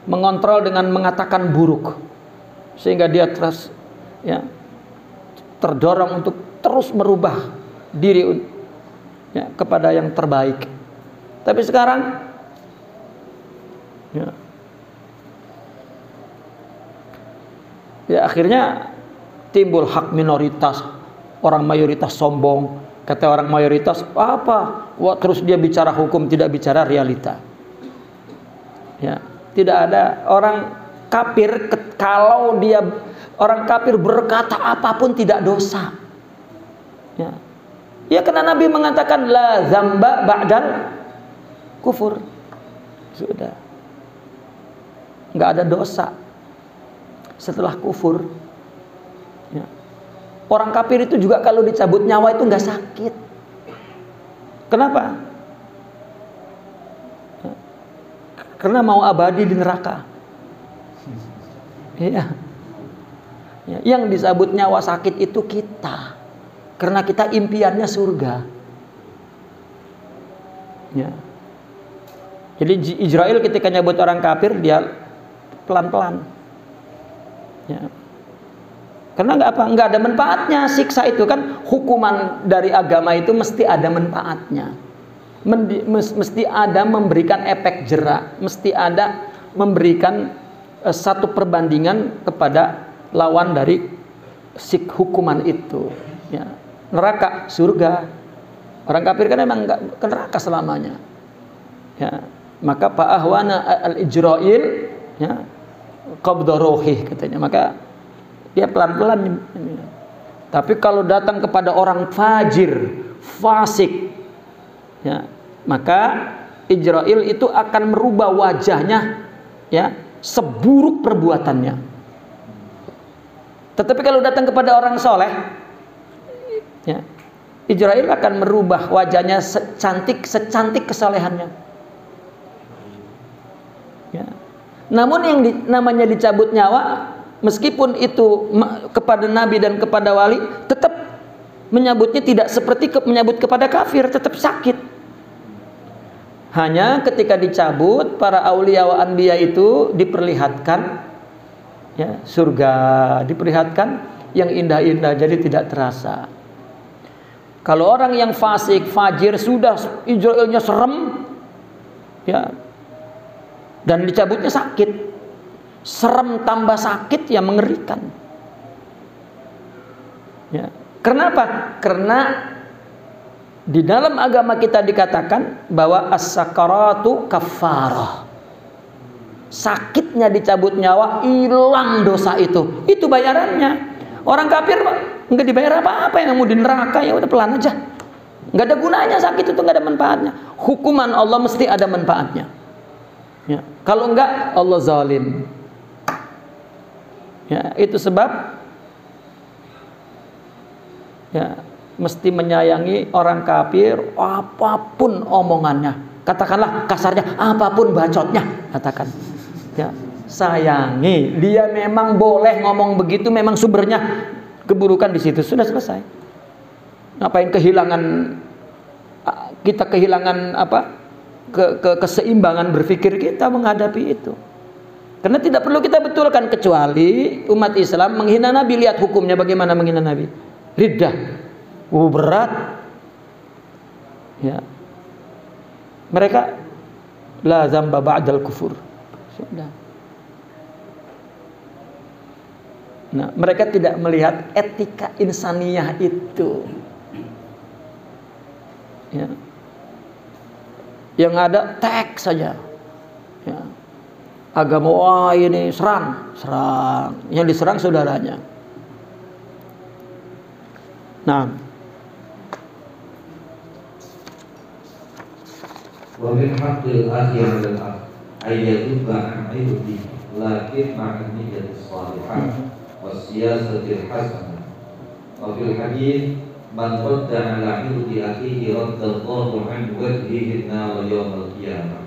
mengontrol dengan mengatakan buruk, sehingga dia terus, ya, terdorong untuk terus merubah diri, ya, kepada yang terbaik. Tapi sekarang, ya akhirnya timbul hak minoritas, orang mayoritas sombong. Kata orang mayoritas apa? Wah, terus dia bicara hukum, tidak bicara realita. Ya, tidak ada orang kafir, kalau dia orang kafir berkata apapun tidak dosa. Ya, ya, karena Nabi mengatakan la zamba ba'dal kufur. Sudah, nggak ada dosa setelah kufur. Ya. Orang kafir itu juga kalau dicabut nyawa itu nggak sakit. Kenapa? Ya. Karena mau abadi di neraka. Ya. Ya. Yang dicabut nyawa sakit itu kita, karena kita impiannya surga. Ya. Jadi Israel ketika nyabut orang kafir, dia pelan-pelan. Ya. Karena nggak ada manfaatnya siksa itu kan. Hukuman dari agama itu mesti ada manfaatnya, mesti ada memberikan efek jerak, mesti ada memberikan satu perbandingan kepada lawan dari hukuman itu. Ya. Neraka, surga. Orang kafir kan emang nggak ke neraka selamanya. Ya. Maka fa'ahwana al-ijra'il, ya, qabda ruhi katanya. Maka dia pelan-pelan. Tapi kalau datang kepada orang fajir, fasik, ya, maka Ijrail itu akan merubah wajahnya, ya, seburuk perbuatannya. Tetapi kalau datang kepada orang soleh, ya, Ijrail akan merubah wajahnya secantik kesolehannya. Ya. Namun yang namanya dicabut nyawa, meskipun itu kepada Nabi dan kepada wali, tetap menyambutnya tidak seperti menyambut kepada kafir, tetap sakit. Hanya ketika dicabut, para aulia wa anbiya itu diperlihatkan, ya, surga, diperlihatkan yang indah-indah, jadi tidak terasa. Kalau orang yang fasik, fajir, sudah Israelnya serem, ya, dan dicabutnya sakit, serem tambah sakit, ya mengerikan. Ya. Kenapa? Karena di dalam agama kita dikatakan bahwa as-sakaratu kafarah. Sakitnya dicabut nyawa, hilang dosa itu bayarannya. Orang kafir nggak dibayar apa-apa, yang mau di neraka ya udah pelan aja, nggak ada gunanya sakit itu, nggak ada manfaatnya. Hukuman Allah mesti ada manfaatnya, ya. Kalau enggak Allah zalim, ya. Itu sebab ya mesti menyayangi orang kafir apapun omongannya, katakanlah kasarnya apapun bacotnya, katakan, ya. Sayangi, dia memang boleh ngomong begitu, memang sumbernya keburukan di situ, sudah selesai. Ngapain kita kehilangan apa? Keseimbangan berpikir kita menghadapi itu. Karena tidak perlu kita betulkan, kecuali umat Islam menghina Nabi. Lihat hukumnya bagaimana menghina Nabi. Riddah. Berat. Ya. Mereka la zamba ba'dal kufur. Sudah. Nah, mereka tidak melihat etika insaniyah itu. Ya. Yang ada teks saja. Ya. Agama, wah ini serang. Yang diserang saudaranya. Nah. Wa min haqqil akhi 'alal akh ayyadubba an 'ibdi lakin ma'an niyyati shalihah wasiyasati hasanah. Wa fil hadits man radda 'ala 'irdi akhihi raddallahu 'an wajhihi an-nar yawm al-qiyamah.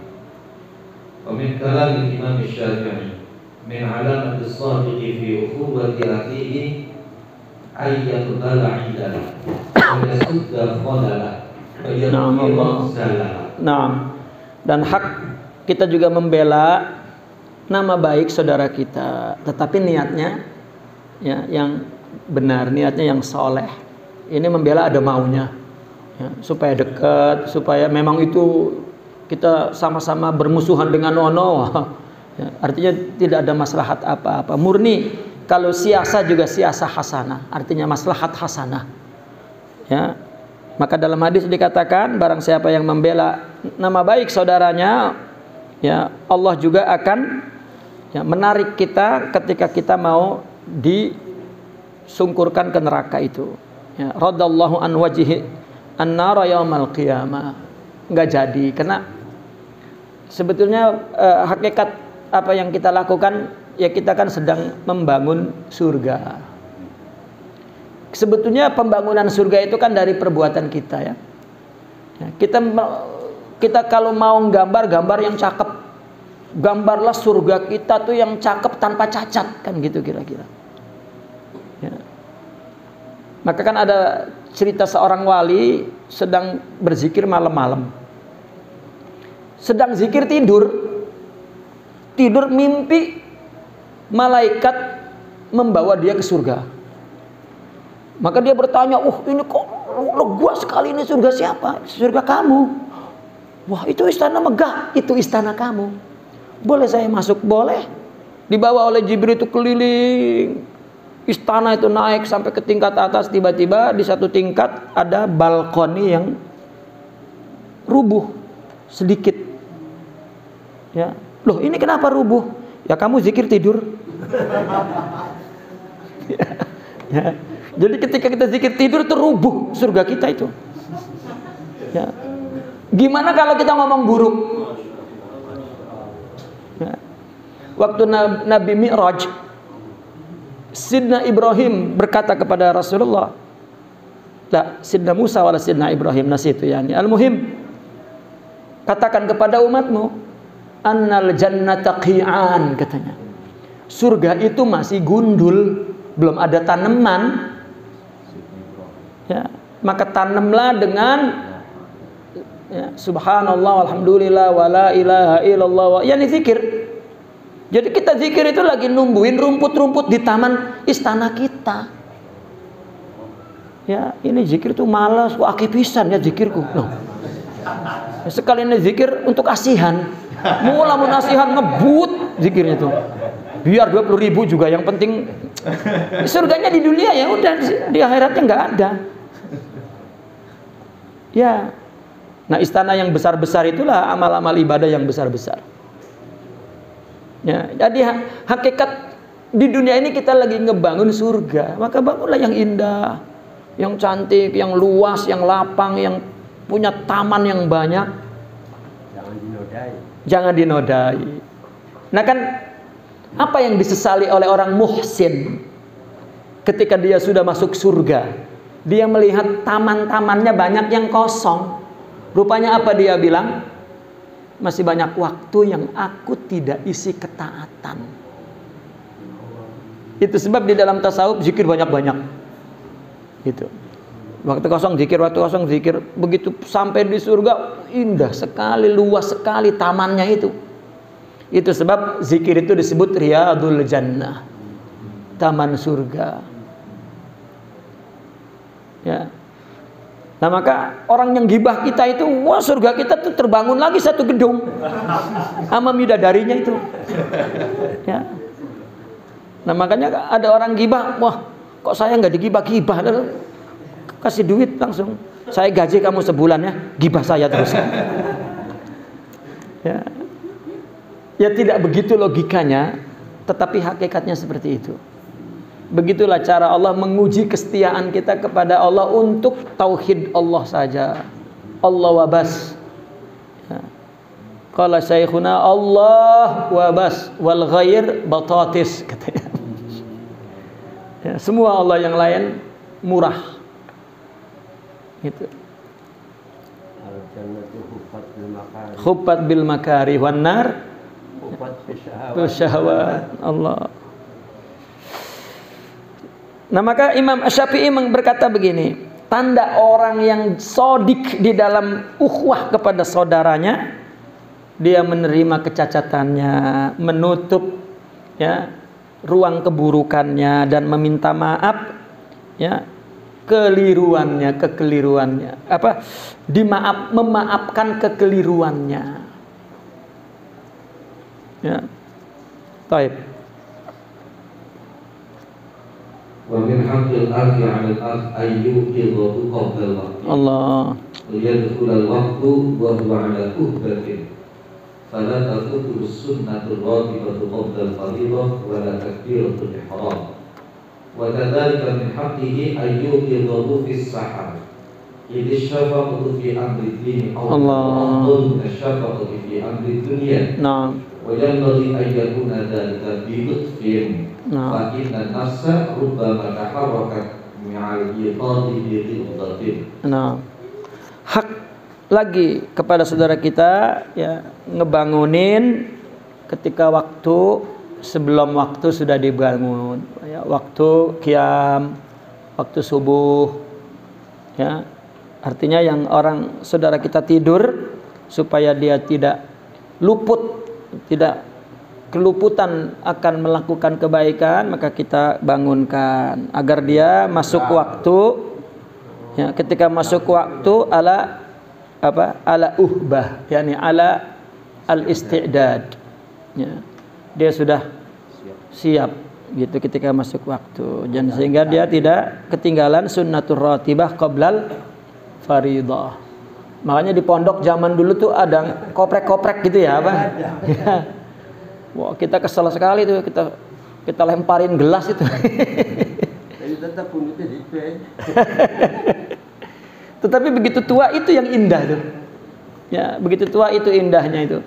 Wa min kalam al-Imam Asy-Syafi'i min 'alamati as-sadiqi fi ukhuwati akhihi ayyadbala 'idala wa yasudda khalala wa yadhkuru salala. Nah, dan hak kita juga membela nama baik saudara kita, tetapi niatnya ya yang benar, niatnya yang soleh. Ini membela ada maunya, ya, supaya dekat, supaya memang itu kita sama-sama bermusuhan dengan ono, ya, artinya tidak ada maslahat apa-apa, murni. Kalau siasa juga siasa hasanah, artinya maslahat hasanah, ya. Maka dalam hadis dikatakan barang siapa yang membela nama baik saudaranya, ya Allah juga akan ya, menarik kita ketika kita mau disungkurkan ke neraka itu. Ya, radallahu an wajhi an-nar yaumal qiyamah. Enggak jadi, karena sebetulnya hakikat apa yang kita lakukan, ya kita kan sedang membangun surga. Sebetulnya pembangunan surga itu kan dari perbuatan kita, ya. Kita kalau mau gambar yang cakep, gambarlah surga kita tuh yang cakep tanpa cacat, kan gitu kira-kira. Ya. Maka kan ada cerita seorang wali sedang berzikir malam-malam, sedang zikir tidur mimpi malaikat membawa dia ke surga. Maka dia bertanya, ini kok lega sekali, ini surga siapa? Surga kamu. Wah, itu istana megah, itu istana kamu. Boleh saya masuk? Boleh. Dibawa oleh Jibril itu keliling istana itu, naik sampai ke tingkat atas. Tiba-tiba di satu tingkat ada balkoni yang rubuh sedikit. Ya. Loh, ini kenapa rubuh? Ya kamu zikir tidur. Ya. Jadi ketika kita zikir tidur itu rubuh surga kita itu. Ya. Gimana kalau kita ngomong buruk? Ya. Waktu Nabi Mi'raj, Sidna Ibrahim berkata kepada Rasulullah, Sidna Musa wala Sidna Ibrahim, nasitu yani. Al-muhim, katakan kepada umatmu, annal jannata qi'an, katanya. Surga itu masih gundul, belum ada tanaman. Ya, maka tanamlah dengan ya, subhanallah walhamdulillah wala ilaha illallah, yani zikir. Jadi kita zikir itu lagi numbuhin rumput-rumput di taman istana kita. Ya, ini zikir tuh malas, kok akeh pisan ya zikirku. Loh. Sekali ini zikir untuk asihan. Mula mun asihan ngebut zikirnya tuh. Biar 20.000 juga yang penting surganya di dunia ya udah, di akhiratnya nggak ada. Ya. Nah, istana yang besar-besar itulah amal-amal ibadah yang besar-besar. Ya, jadi hakikat di dunia ini kita lagi ngebangun surga, maka bangunlah yang indah, yang cantik, yang luas, yang lapang, yang punya taman yang banyak. Jangan dinodai. Jangan dinodai. Nah kan, apa yang disesali oleh orang muhsin ketika dia sudah masuk surga? Dia melihat taman-tamannya banyak yang kosong. Rupanya apa dia bilang? Masih banyak waktu yang aku tidak isi ketaatan. Itu sebab di dalam tasawuf zikir banyak-banyak. Gitu. Waktu kosong zikir, waktu kosong zikir. Begitu sampai di surga, indah sekali, luas sekali tamannya itu. Itu sebab zikir itu disebut Riyadul Jannah, taman surga. Ya. Nah maka orang yang gibah kita itu, wah surga kita tuh terbangun lagi satu gedung sama bidadarinya itu. Ya. Nah makanya ada orang gibah, wah kok saya nggak digibah-gibah, kasih duit langsung, saya gaji kamu sebulan ya, gibah saya terus. Ya. Ya tidak begitu logikanya, tetapi hakikatnya seperti itu. Begitulah cara Allah menguji kesetiaan kita kepada Allah untuk tauhid Allah saja. Allah wabas. Ya. Qala syekhuna Allah wabas wal ghair batatis katanya. Ya, semua Allah yang lain murah. Gitu. Khufat bil makari wan nar syahwat. Allah. Nah maka Imam Asy-Syafi'i berkata begini, tanda orang yang sodik di dalam ukhuwah kepada saudaranya, dia menerima kecacatannya, menutup ya ruang keburukannya dan meminta maaf ya kekeliruannya, memaafkan kekeliruannya. Ya. Baik. ومن حق الأخ على الأخ أن يوقظه قبل الوقت. الله. ليدخل الوقت وهو على كهبة فلا تفوته السنة الراتبة قبل الفريضة ولا تكبيرة الإحرام. وكذلك من حقه أن يوقظه في السحر إذ الشفقة في أمر الدين أفضل من الشفقة في أمر الدنيا. نعم. وينبغي أن يكون ذلك بلطف. فإن النفس ربما تحركت مع الإيقاظ بغلظة. Nah, hak lagi kepada saudara kita ya ngebangunin ketika waktu sebelum waktu sudah dibangun ya, waktu qiyam, waktu subuh ya. Artinya yang orang saudara kita tidur supaya dia tidak luput, tidak keluputan akan melakukan kebaikan, maka kita bangunkan agar dia masuk waktu ya, ketika masuk waktu ala uhbah, yakni ala al istidad ya, dia sudah siap gitu ketika masuk waktu, dan sehingga dia tidak ketinggalan sunnatur ratibah qoblal faridah. Makanya di pondok zaman dulu tuh ada koprek-koprek gitu ya apa ya. Wah, kita kesel sekali tuh, kita lemparin gelas itu. Tetapi begitu tua itu yang indah tuh. Ya, begitu tua itu indahnya itu.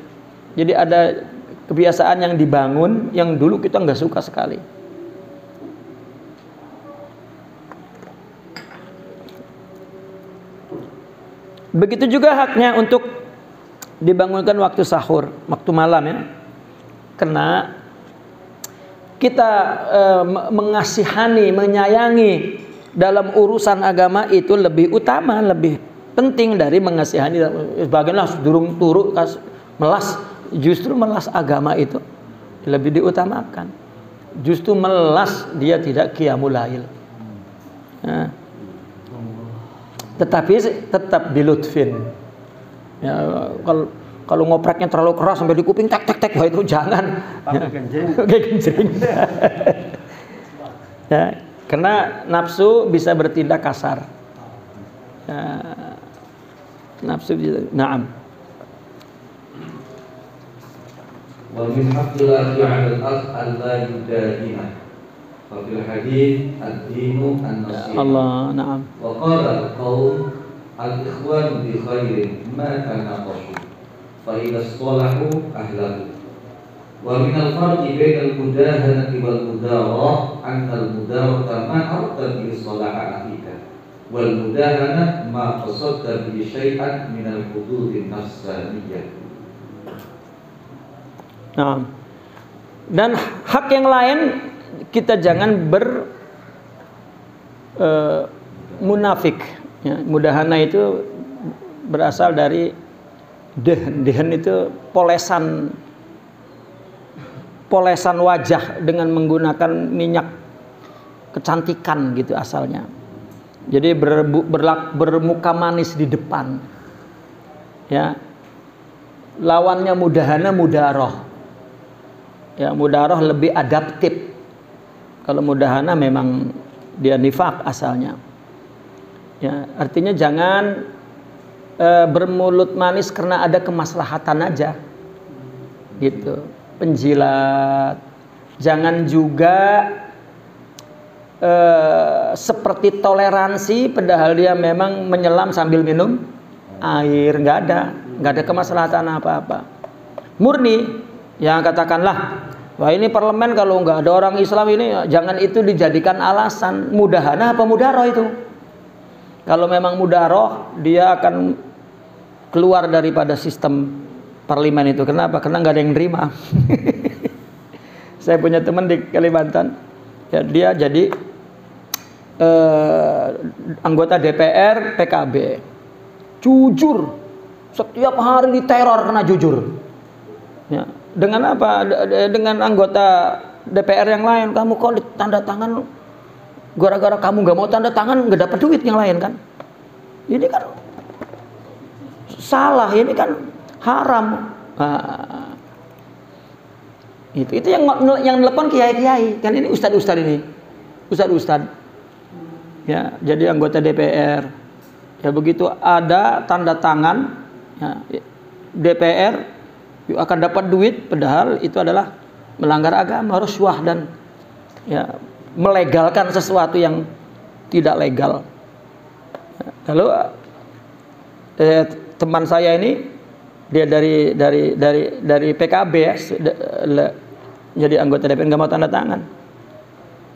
Jadi ada kebiasaan yang dibangun yang dulu kita nggak suka sekali. Begitu juga haknya untuk dibangunkan waktu sahur, waktu malam ya. Karena kita mengasihani, menyayangi dalam urusan agama itu lebih utama, lebih penting dari mengasihani. Sebagianlah durung turu melas, justru melas agama itu lebih diutamakan. Justru melas dia tidak qiyamul lail. Nah, tetapi tetap dilutfin. Ya, kalau ngopreknya terlalu keras sampai di kuping tek tek tek, wah itu jangan. Kayak genjreng. Ya, karena nafsu bisa bertindak kasar. Ya, nafsu bisa. Naam. Wa min haqqil akhi 'ala al-akh alla yudahina. Fa fil hadits ad-dinu an-nasiha. Allah, na'am. Wa qala al-qaum al-ikhwan bi khairin ma tanaqashu. Fa idza istalahu ahlahu. Wa min al-farqi bain al-mudahanati wal mudarah anna al-mudarata ma arada bi salaha akhika. Wal mudahana ma qasadta bi syai'an min al-hudud an-nafsaniyah. Nah, dan hak yang lain kita jangan munafik. Ya, mudahana itu berasal dari dehen itu polesan wajah dengan menggunakan minyak kecantikan gitu asalnya. Jadi bermuka manis di depan. Ya, lawannya mudahana mudaroh. Ya, mudaroh lebih adaptif. Kalau mudahana memang dia nifak asalnya. Ya, artinya jangan bermulut manis karena ada kemaslahatan aja. Gitu. Penjilat. Jangan juga seperti toleransi padahal dia memang menyelam sambil minum air, nggak ada kemaslahatan apa-apa. Murni. Yang katakanlah, wah ini parlemen kalau nggak ada orang Islam ini, jangan itu dijadikan alasan. Mudahana apa mudaroh itu? Kalau memang mudaroh, dia akan keluar daripada sistem parlemen itu. Kenapa? Karena nggak ada yang nerima. Saya punya teman di Kalimantan, ya, dia jadi anggota DPR PKB, jujur, setiap hari diteror karena jujur. Ya. Dengan apa? Dengan anggota DPR yang lain, kamu kok tanda tangan gara-gara kamu nggak mau tanda tangan nggak dapat duit yang lain kan? Ini kan salah, ini kan haram. Nah, itu yang telepon kiai-kiai kan, ini ustad-ustad ini, ustad-ustad. Ya, jadi anggota DPR. Ya begitu ada tanda tangan, ya, DPR akan dapat duit, padahal itu adalah melanggar agama, rasuah dan ya melegalkan sesuatu yang tidak legal. Lalu teman saya ini dia dari PKB ya, jadi anggota DPR nggak mau tanda tangan.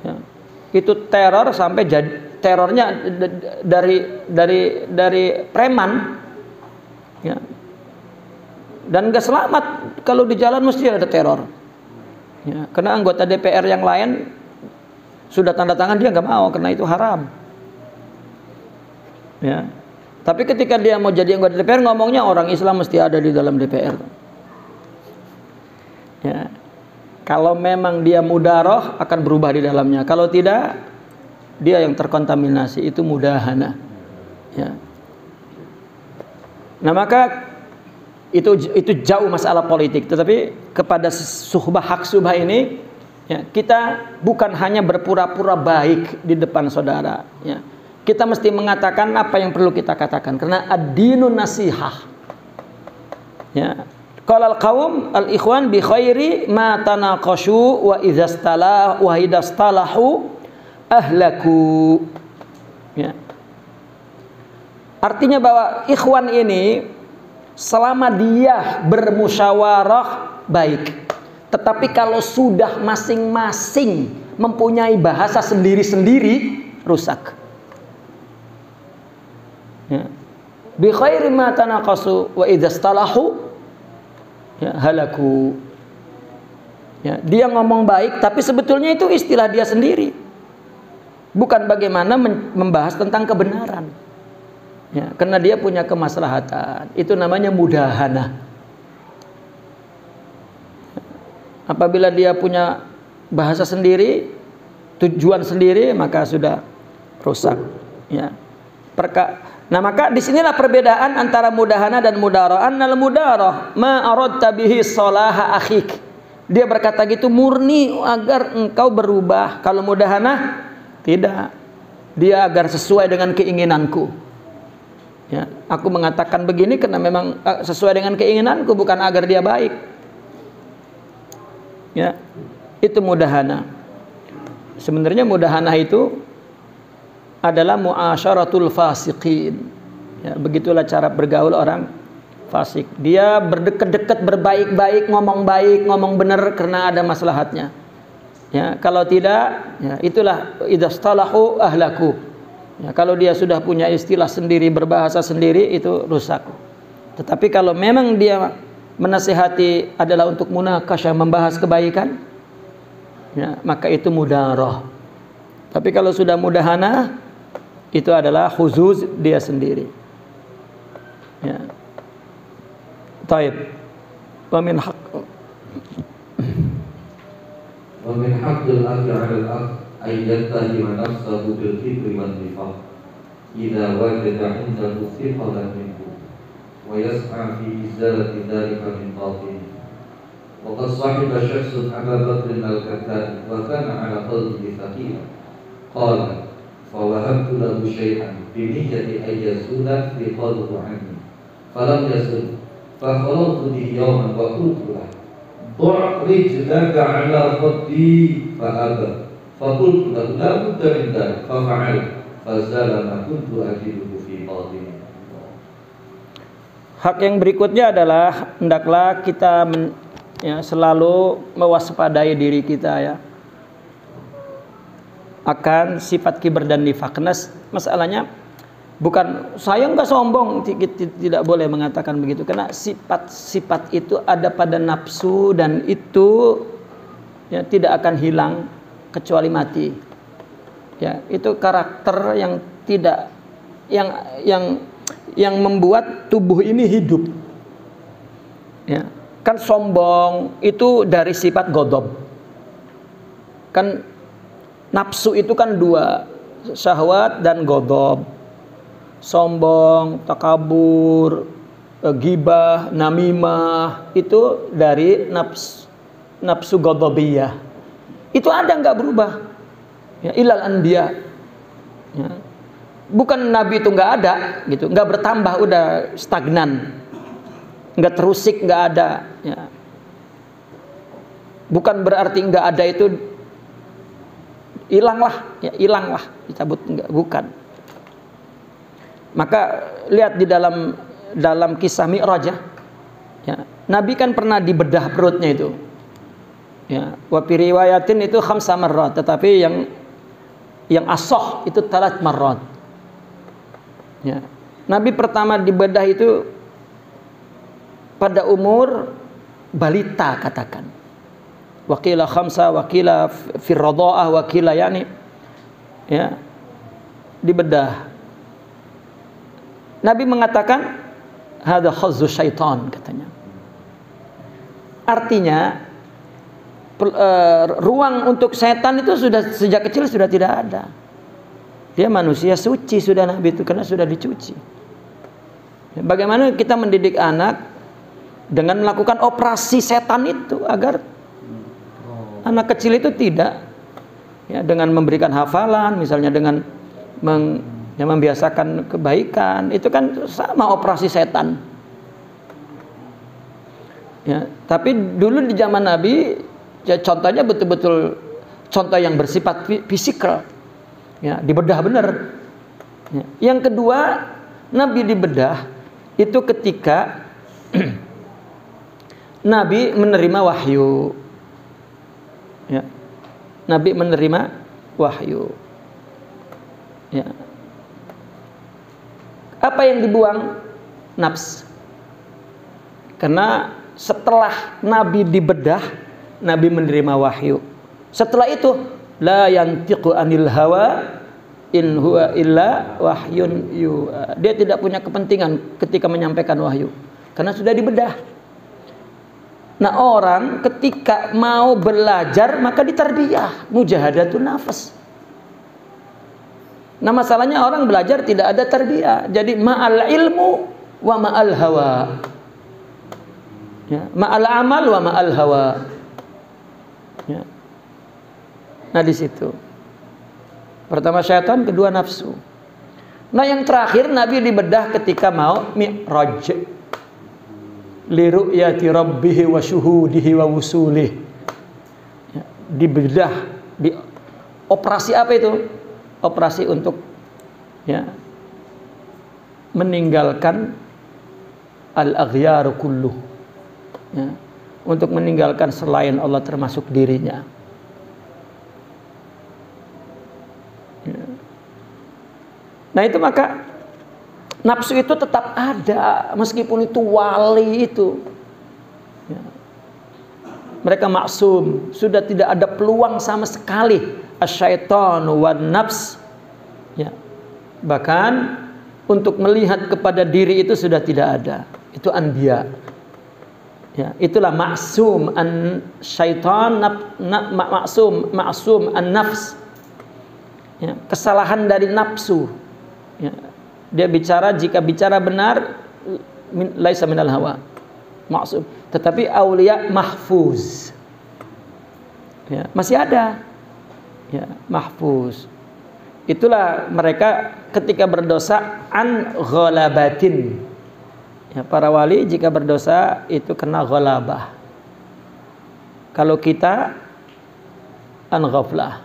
Ya. Itu teror sampai terornya dari preman. Ya. Dan gak selamat kalau di jalan mesti ada teror. Ya, karena anggota DPR yang lain sudah tanda tangan dia nggak mau karena itu haram. Ya, tapi ketika dia mau jadi anggota DPR ngomongnya orang Islam mesti ada di dalam DPR. Ya, kalau memang dia mudaroh akan berubah di dalamnya. Kalau tidak, dia yang terkontaminasi, itu mudahana. Ya. Nah maka itu jauh masalah politik, tetapi kepada hak subah ini ya, kita bukan hanya berpura-pura baik di depan saudara ya. Kita mesti mengatakan apa yang perlu kita katakan karena ad-dinun nasihah ya. Qala al-qaum al-ikhwan bi khairi ma tanaqashu wa idzastalahu ahlaku ya. Artinya bahwa ikhwan ini selama dia bermusyawarah baik, tetapi kalau sudah masing-masing mempunyai bahasa sendiri-sendiri rusak. Ya. Bi khairi ma tanaqasu wa idzastalahu ya halaku. Ya, dia ngomong baik tapi sebetulnya itu istilah dia sendiri. Bukan bagaimana membahas tentang kebenaran. Ya, karena dia punya kemaslahatan. Itu namanya mudahana. Apabila dia punya bahasa sendiri, tujuan sendiri, maka sudah rusak. Ya. Nah, maka disinilah perbedaan antara mudahana dan mudarah. Annal mudarah ma aradta bihi salaha akhik. Dia berkata gitu murni agar engkau berubah. Kalau mudahana tidak. Dia agar sesuai dengan keinginanku. Ya, aku mengatakan begini karena memang sesuai dengan keinginanku, bukan agar dia baik. Ya, itu mudahana. Sebenarnya mudahana itu adalah muasyaratul fasiqin. Ya, begitulah cara bergaul orang fasik. Dia berdekat-dekat, berbaik-baik, ngomong benar karena ada maslahatnya. Ya, kalau tidak, ya itulah idzastalahu ahlaku. Ya, kalau dia sudah punya istilah sendiri, berbahasa sendiri, itu rusak. Tetapi kalau memang dia menasihati adalah untuk munakasyah, membahas kebaikan, ya, maka itu mudarah. Tapi kalau sudah mudahana, itu adalah khuzuz dia sendiri. Ya. Taib. Wa min haqqil akhi 'ala al-akh ay yattahima nafsahu bil kibri wan nifaq idza wajada 'indahu thiqatan minhu wa yas'a fi izalati dhalika min batin. Wa qad sahiba syakhsun Abu Bakr al-Kattani wa kana 'ala qalbihi thaqila. Qala فوهبت له شيئا بنية أن يزول ثقله عني فلم يزل فخلطت به يوما وقلت له ضع رجلك على خدي فأبى فقلت له لا بد من ذلك ففعل فزال ما كنت أجده في باطني. Hak yang berikutnya adalah hendaklah kita selalu mewaspadai diri kita ya akan sifat kibr dan nifaq. Karena masalahnya bukan saya enggak sombong, tidak boleh mengatakan begitu. Karena sifat-sifat itu ada pada nafsu dan itu ya tidak akan hilang kecuali mati. Ya, itu karakter yang tidak yang membuat tubuh ini hidup. Ya, kan sombong itu dari sifat ghadab. Kan nafsu itu kan dua, syahwat dan ghadab. Sombong, takabur, ghibah, namimah itu dari nafsu ghadabiyah. Itu ada nggak berubah? Ya, ilal anbiya. Ya. Bukan nabi itu nggak ada, gitu, nggak bertambah, udah stagnan, nggak terusik, nggak ada. Ya. Bukan berarti nggak ada itu hilanglah, ya hilanglah, dicabut, enggak, bukan. Maka lihat di dalam kisah Mi'raj ya, Nabi kan pernah dibedah perutnya itu. Ya, wa fi riwayatin itu 5 marrat, tetapi yang ashah itu 3 marrat. Ya. Nabi pertama dibedah itu pada umur balita katakan. Wakila 5, wakila fir radha'ah, wakila yani ya dibedah. Nabi mengatakan hadza khazzu syaitan katanya. Artinya ruang untuk setan itu sudah sejak kecil sudah tidak ada. Dia manusia suci sudah Nabi itu karena sudah dicuci. Bagaimana kita mendidik anak dengan melakukan operasi setan itu agar anak kecil itu tidak, ya, dengan memberikan hafalan, misalnya dengan membiasakan kebaikan, itu kan sama operasi setan. Ya, tapi dulu di zaman Nabi, ya, contohnya betul-betul contoh yang bersifat fisikal, ya, dibedah benar. Ya. Yang kedua, Nabi dibedah itu ketika Nabi menerima wahyu. Ya. Nabi menerima wahyu. Ya. Apa yang dibuang? Nafs. Karena setelah Nabi dibedah, Nabi menerima wahyu. Setelah itu, la yantiqu anil hawa in huwa illa wahyun yuha. Dia tidak punya kepentingan ketika menyampaikan wahyu karena sudah dibedah. Nah, orang ketika mau belajar maka ditarbiyah, mujahadatun nafas. Nah, masalahnya orang belajar tidak ada tarbiyah. Jadi ma'al ilmu wa ma'al hawa. Ya, ma'al amal wa ma'al hawa. Ya. Nah, di situ. Pertama syaitan, kedua nafsu. Nah, yang terakhir Nabi dibedah ketika mau mi'raj. Li ru'yati rabbih wa syuhudihi wa wusulih. Ya, dibedah, di operasi apa itu? Operasi untuk ya meninggalkan al-aghyar kulluh. Ya, untuk meninggalkan selain Allah termasuk dirinya. Ya. Nah, itu maka nafsu itu tetap ada meskipun itu wali itu. Ya. Mereka maksum, sudah tidak ada peluang sama sekali asyaitanu wan nafs. Ya. Bahkan untuk melihat kepada diri itu sudah tidak ada. Itu anbiya. Ya, itulah maksum an syaitan maksum an nafs. Ya, kesalahan dari nafsu. Ya, dia bicara, jika bicara benar laisa minal hawa. Maksum. Tetapi aulia mahfuz. Ya, masih ada. Ya, mahfuz. Itulah mereka ketika berdosa an ghalabatin. Ya, para wali jika berdosa itu kena ghalabah. Kalau kita an ghaflah.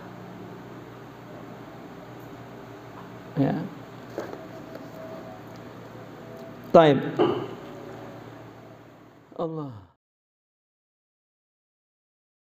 Ya. Taib. Allah.